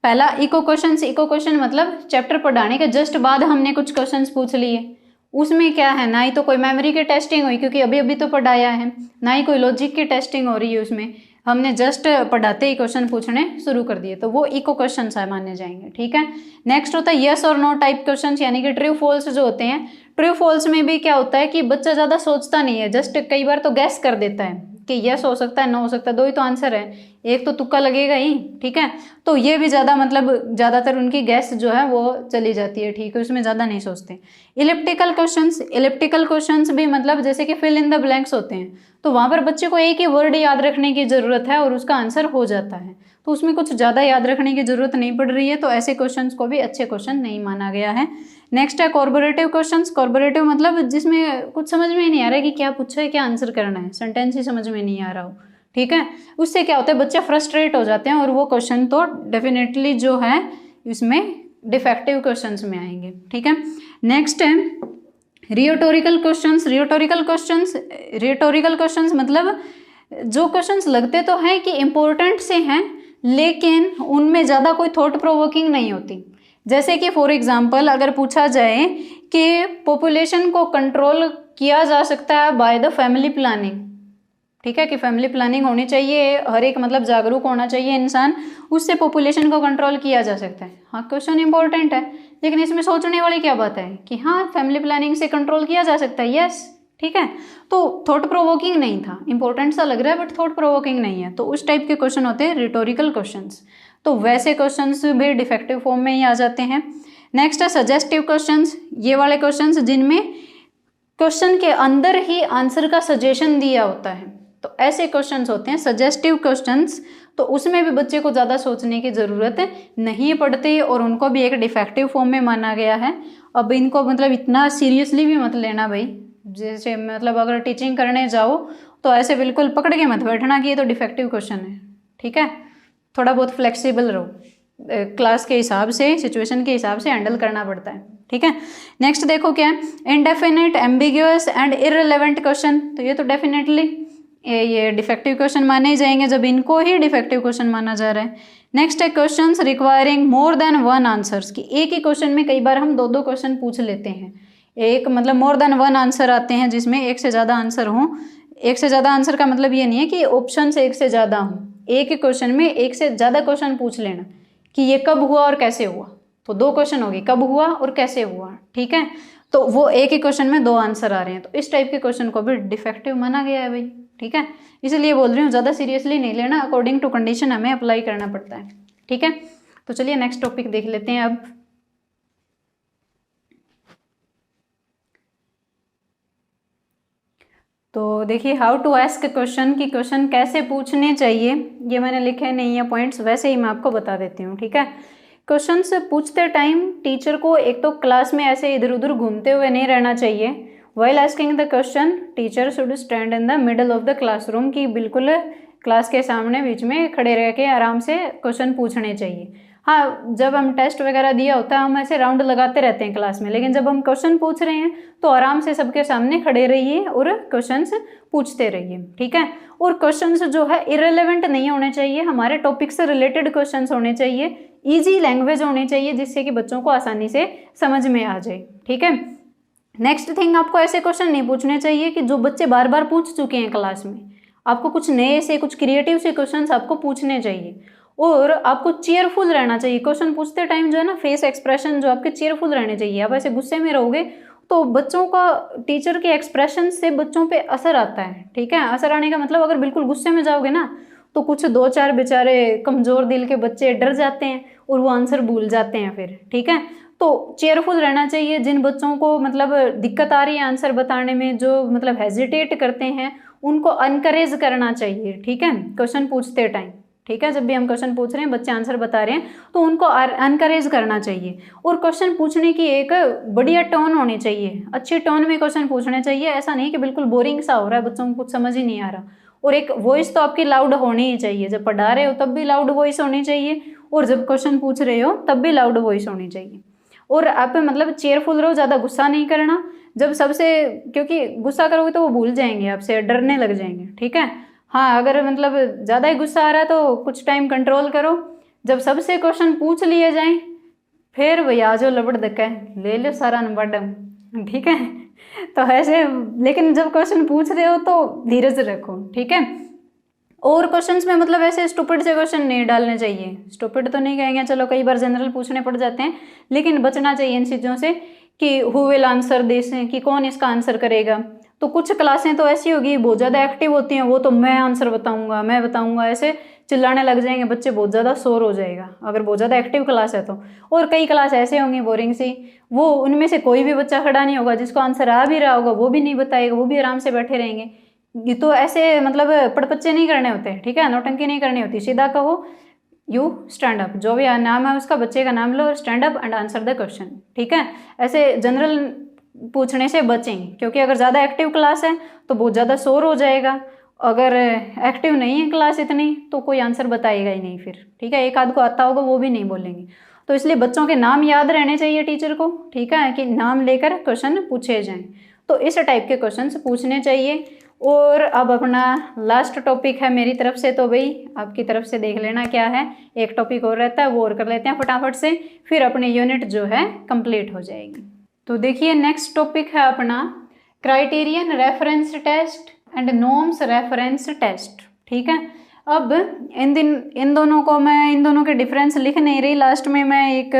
पहला इको क्वेश्चंस। इको क्वेश्चन मतलब चैप्टर पढ़ाने के जस्ट बाद हमने कुछ क्वेश्चंस पूछ लिए, उसमें क्या है, ना ही तो कोई मेमोरी की टेस्टिंग हुई क्योंकि अभी अभी तो पढ़ाया है, ना ही कोई लॉजिक की टेस्टिंग हो रही है, उसमें हमने जस्ट पढ़ाते ही क्वेश्चन पूछने शुरू कर दिए, तो वो इको क्वेश्चन माने जाएंगे, ठीक है। नेक्स्ट होता है यस और नो टाइप क्वेश्चन, यानी कि ट्रू फॉल्स जो होते हैं। ट्रू फॉल्स में भी क्या होता है कि बच्चा ज़्यादा सोचता नहीं है, जस्ट कई बार तो गैस कर देता है कि यस हो सकता है, नो हो सकता है, दो ही तो आंसर है, एक तो तुक्का लगेगा ही, ठीक है। तो ये भी ज़्यादा, मतलब ज़्यादातर उनकी गैस जो है वो चली जाती है, ठीक है, उसमें ज़्यादा नहीं सोचते। Elliptical questions. इलिप्टिकल क्वेश्चंस भी मतलब जैसे कि फिल इन द ब्लैंक्स होते हैं, तो वहाँ पर बच्चे को एक ही वर्ड याद रखने की ज़रूरत है और उसका आंसर हो जाता है, तो उसमें कुछ ज़्यादा याद रखने की ज़रूरत नहीं पड़ रही है, तो ऐसे क्वेश्चंस को भी अच्छे क्वेश्चन नहीं माना गया है। नेक्स्ट है कॉर्पोरेटिव क्वेश्चंस। कॉर्पोरेटिव मतलब जिसमें कुछ समझ में नहीं आ रहा है कि क्या पूछा है, क्या आंसर करना है, सेंटेंस ही समझ में नहीं आ रहा हो, ठीक है। उससे क्या होता है, बच्चे फ्रस्ट्रेट हो जाते हैं और वो क्वेश्चन तो डेफिनेटली जो है इसमें डिफेक्टिव क्वेश्चंस में आएंगे, ठीक है। नेक्स्ट है रिटोरिकल क्वेश्चंस। रिटोरिकल क्वेश्चंस मतलब जो क्वेश्चंस लगते तो हैं कि इम्पोर्टेंट से हैं लेकिन उनमें ज़्यादा कोई थॉट प्रोवोकिंग नहीं होती। जैसे कि फॉर एग्जांपल अगर पूछा जाए कि पॉपुलेशन को कंट्रोल किया जा सकता है बाय द फैमिली प्लानिंग, ठीक है, कि फैमिली प्लानिंग होनी चाहिए, हर एक मतलब जागरूक होना चाहिए इंसान, उससे पॉपुलेशन को कंट्रोल किया जा सकता है। हाँ, क्वेश्चन इंपॉर्टेंट है, लेकिन इसमें सोचने वाली क्या बात है कि हाँ फैमिली प्लानिंग से कंट्रोल किया जा सकता है, यस, ठीक है। तो थॉट प्रोवोकिंग नहीं था, इंपॉर्टेंट सा लग रहा है बट थॉट प्रोवोकिंग नहीं है, तो उस टाइप के क्वेश्चन होते हैं रिटोरिकल क्वेश्चंस। तो वैसे क्वेश्चंस भी डिफेक्टिव फॉर्म में ही आ जाते हैं। नेक्स्ट है सजेस्टिव क्वेश्चंस। ये वाले क्वेश्चंस जिनमें क्वेश्चन के अंदर ही आंसर का सजेशन दिया होता है, तो ऐसे क्वेश्चंस होते हैं सजेस्टिव क्वेश्चंस। तो उसमें भी बच्चे को ज़्यादा सोचने की ज़रूरत नहीं पड़ती और उनको भी एक डिफेक्टिव फॉर्म में माना गया है। अब इनको मतलब इतना सीरियसली भी मत लेना भाई, जैसे मतलब अगर टीचिंग करने जाओ तो ऐसे बिल्कुल पकड़ के मत बैठना कि ये तो डिफेक्टिव क्वेश्चन है, ठीक है। थोड़ा बहुत फ्लेक्सिबल रहो, क्लास के हिसाब से, सिचुएशन के हिसाब से हैंडल करना पड़ता है। ठीक है, नेक्स्ट देखो क्या है, indefinite, ambiguous and irrelevant question. तो ये तो डेफिनेटली ये डिफेक्टिव क्वेश्चन माने ही जाएंगे जब इनको ही डिफेक्टिव क्वेश्चन माना जा रहा है। नेक्स्ट है questions requiring more than one answers, की एक ही क्वेश्चन में कई बार हम 2-2 क्वेश्चन पूछ लेते हैं। एक मतलब मोर देन वन आंसर आते हैं जिसमें एक से ज़्यादा आंसर हों। एक से ज़्यादा आंसर का मतलब ये नहीं है कि ऑप्शन से एक से ज़्यादा हों, एक ही क्वेश्चन में एक से ज़्यादा क्वेश्चन पूछ लेना कि ये कब हुआ और कैसे हुआ। तो 2 क्वेश्चन हो गए, कब हुआ और कैसे हुआ। ठीक है, तो वो एक ही क्वेश्चन में 2 आंसर आ रहे हैं, तो इस टाइप के क्वेश्चन को भी डिफेक्टिव माना गया है भाई। ठीक है, इसलिए बोल रही हूँ ज़्यादा सीरियसली नहीं लेना, अकॉर्डिंग टू कंडीशन हमें अप्लाई करना पड़ता है। ठीक है, तो चलिए नेक्स्ट टॉपिक देख लेते हैं अब। तो देखिए हाउ टू आस्क क्वेश्चन, की क्वेश्चन कैसे पूछने चाहिए, ये मैंने लिखे नहीं है पॉइंट्स, वैसे ही मैं आपको बता देती हूँ। ठीक है, क्वेश्चन से पूछते टाइम टीचर को एक तो क्लास में ऐसे इधर उधर घूमते हुए नहीं रहना चाहिए। While asking the question, teacher should stand in the middle of the classroom, की बिल्कुल क्लास के सामने बीच में खड़े रह के आराम से क्वेश्चन पूछने चाहिए। हाँ, जब हम टेस्ट वगैरह दिया होता है हम ऐसे राउंड लगाते रहते हैं क्लास में, लेकिन जब हम क्वेश्चन पूछ रहे हैं तो आराम से सबके सामने खड़े रहिए और क्वेश्चंस पूछते रहिए। ठीक है, और क्वेश्चंस जो है इररिलेवेंट नहीं होने चाहिए, हमारे टॉपिक से रिलेटेड क्वेश्चंस होने चाहिए, ईजी लैंग्वेज होनी चाहिए जिससे कि बच्चों को आसानी से समझ में आ जाए। ठीक है, नेक्स्ट थिंग, आपको ऐसे क्वेश्चन नहीं पूछने चाहिए कि जो बच्चे बार बार पूछ चुके हैं क्लास में। आपको कुछ नए से, कुछ क्रिएटिव से क्वेश्चंस आपको पूछने चाहिए और आपको चीयरफुल रहना चाहिए। क्वेश्चन पूछते टाइम जो है ना, फेस एक्सप्रेशन जो आपके चीयरफुल रहने चाहिए। आप ऐसे गुस्से में रहोगे तो बच्चों का, टीचर के एक्सप्रेशन से बच्चों पे असर आता है। ठीक है, असर आने का मतलब अगर बिल्कुल गुस्से में जाओगे ना तो कुछ 2-4 बेचारे कमज़ोर दिल के बच्चे डर जाते हैं और वो आंसर भूल जाते हैं फिर। ठीक है, तो चेयरफुल रहना चाहिए। जिन बच्चों को मतलब दिक्कत आ रही है आंसर बताने में, जो मतलब हेजिटेट करते हैं, उनको अनकरेज करना चाहिए। ठीक है, क्वेश्चन पूछते टाइम। ठीक है, जब भी हम क्वेश्चन पूछ रहे हैं, बच्चे आंसर बता रहे हैं, तो उनको अनकरेज करना चाहिए। और क्वेश्चन पूछने की एक बढ़िया टोन होनी चाहिए, अच्छी टोन में क्वेश्चन पूछने चाहिए। ऐसा नहीं कि बिल्कुल बोरिंग सा हो रहा है, बच्चों को कुछ समझ ही नहीं आ रहा। और एक वॉइस तो आपकी लाउड होनी ही चाहिए, जब पढ़ा रहे हो तब भी लाउड वॉइस होनी चाहिए और जब क्वेश्चन पूछ रहे हो तब भी लाउड वॉइस होनी चाहिए। और आप मतलब चेयरफुल रहो, ज़्यादा गुस्सा नहीं करना। जब सबसे, क्योंकि गुस्सा करोगे तो वो भूल जाएंगे आपसे, डरने लग जाएंगे। ठीक है, हाँ, अगर मतलब ज़्यादा ही गुस्सा आ रहा है तो कुछ टाइम कंट्रोल करो। जब सबसे क्वेश्चन पूछ लिए जाएं फिर भैया जो लबड़ धक्का ले लो सारा नंबर। ठीक है, तो ऐसे, लेकिन जब क्वेश्चन पूछ रहे हो तो धीरज रखो। ठीक है, और क्वेश्चंस में मतलब ऐसे स्टूपिड से क्वेश्चन नहीं डालने चाहिए। स्टूपिड तो नहीं कहेंगे, चलो कई बार जनरल पूछने पड़ जाते हैं, लेकिन बचना चाहिए इन चीज़ों से कि हु विल आंसर दिस, कि कौन इसका आंसर करेगा। तो कुछ क्लासें तो ऐसी होगी बहुत ज़्यादा एक्टिव होती हैं, वो तो मैं आंसर बताऊंगा, मैं बताऊंगा, ऐसे चिल्लाने लग जाएंगे बच्चे, बहुत ज़्यादा शोर हो जाएगा अगर बहुत ज़्यादा एक्टिव क्लास है तो। और कई क्लास ऐसे होंगी बोरिंग सी, वो उनमें से कोई भी बच्चा खड़ा नहीं होगा, जिसको आंसर आ भी रहा होगा वो भी नहीं बताएगा, वो भी आराम से बैठे रहेंगे। ये तो ऐसे मतलब पड़पच्चे नहीं करने होते। ठीक है, नौटंकी नहीं करनी होती, सीधा कहो यू स्टैंड अप, जो भी नाम है उसका, बच्चे का नाम लो और stand up and answer the question. ठीक है, ऐसे जनरल पूछने से बचें, क्योंकि अगर ज़्यादा एक्टिव क्लास है तो बहुत ज़्यादा शोर हो जाएगा। अगर एक्टिव नहीं है क्लास इतनी तो कोई आंसर बताएगा ही नहीं फिर। ठीक है, एक आध को आता होगा वो भी नहीं बोलेंगे। तो इसलिए बच्चों के नाम याद रहने चाहिए टीचर को। ठीक है, कि नाम लेकर क्वेश्चन पूछे जाएं। तो इस टाइप के क्वेश्चन पूछने चाहिए। और अब अपना लास्ट टॉपिक है मेरी तरफ से, तो भाई आपकी तरफ से देख लेना क्या है। एक टॉपिक और रहता है, वो और कर लेते हैं फटाफट से, फिर अपनी यूनिट जो है कंप्लीट हो जाएगी। तो देखिए नेक्स्ट टॉपिक है अपना criterion reference test and norms reference test. ठीक है, अब इन दोनों के डिफरेंस लिख नहीं रही, लास्ट में मैं एक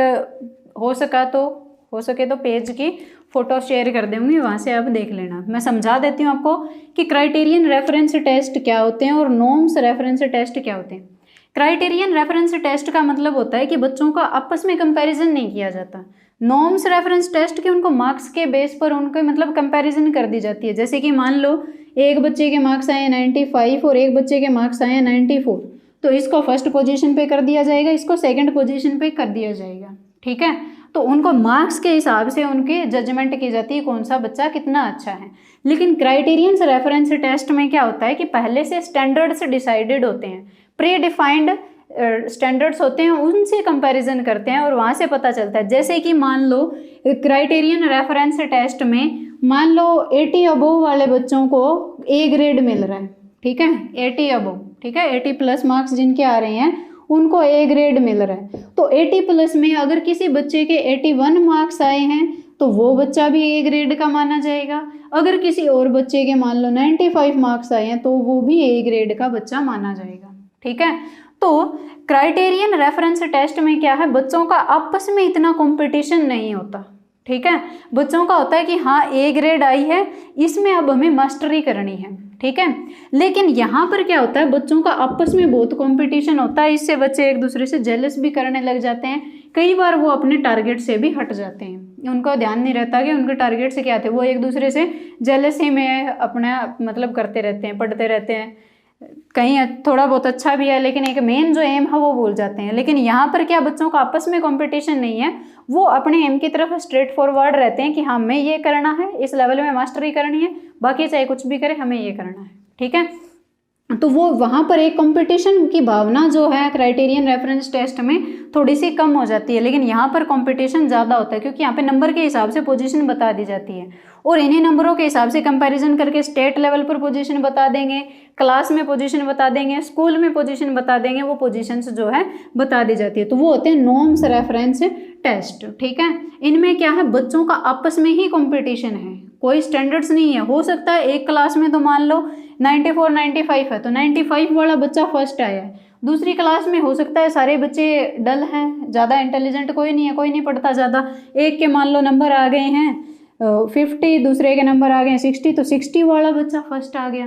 हो सके तो पेज की फ़ोटो शेयर कर दूँगी, वहाँ से आप देख लेना। मैं समझा देती हूँ आपको कि क्राइटेरियन रेफरेंस टेस्ट क्या होते हैं और नॉर्म्स रेफरेंस टेस्ट क्या होते हैं। क्राइटेरियन रेफरेंस टेस्ट का मतलब होता है कि बच्चों का आपस में कंपैरिजन नहीं किया जाता। नॉर्म्स रेफरेंस टेस्ट के उनको मार्क्स के बेस पर उनको मतलब कंपैरिजन कर दी जाती है। जैसे कि मान लो एक बच्चे के मार्क्स आए 95 और एक बच्चे के मार्क्स आए 94, तो इसको फर्स्ट पोजीशन पे कर दिया जाएगा, इसको सेकंड पोजीशन पे कर दिया जाएगा। ठीक है, तो उनको मार्क्स के हिसाब से उनकी जजमेंट की जाती है कौन सा बच्चा कितना अच्छा है। लेकिन क्राइटेरियन रेफरेंस टेस्ट में क्या होता है कि पहले से स्टैंडर्ड्स डिसाइडेड होते हैं, प्री डिफाइंड स्टैंडर्ड्स होते हैं उनसे कंपैरिजन करते हैं और वहाँ से पता चलता है। जैसे कि मान लो क्राइटेरियन रेफरेंस टेस्ट में मान लो 80 अबोव वाले बच्चों को ए ग्रेड मिल रहा है, ठीक है, 80 अबोव, ठीक है, 80 प्लस मार्क्स जिनके आ रहे हैं उनको ए ग्रेड मिल रहा है। तो 80 प्लस में अगर किसी बच्चे के 81 मार्क्स आए हैं तो वो बच्चा भी ए ग्रेड का माना जाएगा। अगर किसी और बच्चे के मान लो 95 मार्क्स आए हैं तो वो भी ए ग्रेड का बच्चा माना जाएगा, ठीक है। तो क्राइटेरियन रेफरेंस टेस्ट में क्या है, बच्चों का आपस में इतना कंपटीशन नहीं होता, ठीक है। बच्चों का होता है कि हाँ ए ग्रेड आई है, इसमें अब हमें मास्टरी करनी है, ठीक है। लेकिन यहाँ पर क्या होता है, बच्चों का आपस में बहुत कंपटीशन होता है, इससे बच्चे एक दूसरे से जेलस भी करने लग जाते हैं। कई बार वो अपने टारगेट से भी हट जाते हैं, उनको ध्यान नहीं रहता कि उनके टारगेट से क्या थे, वो एक दूसरे से जेलसी में अपना मतलब करते रहते हैं, पढ़ते रहते हैं। कहीं थोड़ा बहुत अच्छा भी है लेकिन एक मेन जो एम है वो भूल जाते हैं। लेकिन यहाँ पर क्या, बच्चों का आपस में कंपटीशन नहीं है, वो अपने एम की तरफ स्ट्रेट फॉरवर्ड रहते हैं कि हाँ हमें ये करना है, इस लेवल में मास्टरी करनी है, बाकी चाहे कुछ भी करे हमें ये करना है, ठीक है। तो वो वहाँ पर एक कंपटीशन की भावना जो है क्राइटेरियन रेफरेंस टेस्ट में थोड़ी सी कम हो जाती है, लेकिन यहाँ पर कंपटीशन ज़्यादा होता है क्योंकि यहाँ पे नंबर के हिसाब से पोजीशन बता दी जाती है और इन्हीं नंबरों के हिसाब से कंपैरिजन करके स्टेट लेवल पर पोजीशन बता देंगे, क्लास में पोजीशन बता देंगे, स्कूल में पोजीशन बता देंगे, वो पोजीशंस जो है बता दी जाती है। तो वो होते हैं नॉर्म्स रेफरेंस टेस्ट, ठीक है। इनमें क्या है, बच्चों का आपस में ही कंपटीशन है, कोई स्टैंडर्ड्स नहीं है। हो सकता है एक क्लास में तो मान लो 94 95 है तो 95 वाला बच्चा फर्स्ट आया है, दूसरी क्लास में हो सकता है सारे बच्चे डल हैं, ज़्यादा इंटेलिजेंट कोई नहीं है, कोई नहीं पढ़ता ज़्यादा, एक के मान लो नंबर आ गए हैं 50, दूसरे के नंबर आ गए 60, तो 60 वाला बच्चा फर्स्ट आ गया,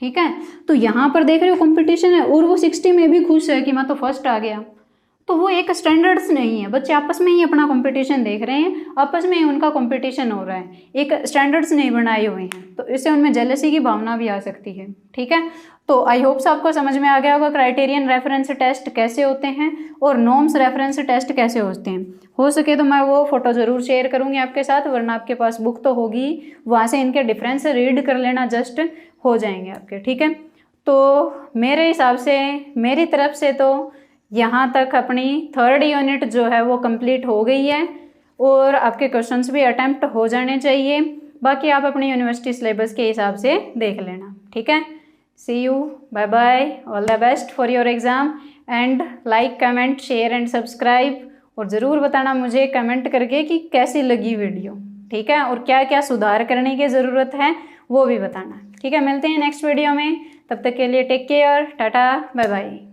ठीक है। तो यहाँ पर देख रहे हो कंपटीशन है और वो 60 में भी खुश है कि मैं तो फर्स्ट आ गया। तो वो एक स्टैंडर्ड्स नहीं है, बच्चे आपस में ही अपना कंपटीशन देख रहे हैं, आपस में ही उनका कंपटीशन हो रहा है, एक स्टैंडर्ड्स नहीं बनाए हुए हैं, तो इससे उनमें जेलसी की भावना भी आ सकती है, ठीक है। तो आई होप आपको समझ में आ गया होगा क्राइटेरियन रेफरेंस टेस्ट कैसे होते हैं और नॉर्म्स रेफरेंस टेस्ट कैसे होते हैं। हो सके तो मैं वो फोटो ज़रूर शेयर करूँगी आपके साथ, वरना आपके पास बुक तो होगी, वहाँ से इनके डिफरेंस रीड कर लेना, जस्ट हो जाएंगे आपके, ठीक है। तो मेरे हिसाब से मेरी तरफ से तो यहाँ तक अपनी 3rd यूनिट जो है वो कंप्लीट हो गई है और आपके क्वेश्चंस भी अटेम्प्ट हो जाने चाहिए। बाकी आप अपनी यूनिवर्सिटी सिलेबस के हिसाब से देख लेना, ठीक है। See you, bye bye, all the best for your exam and like, comment, share and subscribe. और ज़रूर बताना मुझे कमेंट करके कि कैसी लगी वीडियो, ठीक है, और क्या क्या सुधार करने की ज़रूरत है वो भी बताना, ठीक है। मिलते हैं नेक्स्ट वीडियो में, तब तक के लिए take care, tata, bye bye.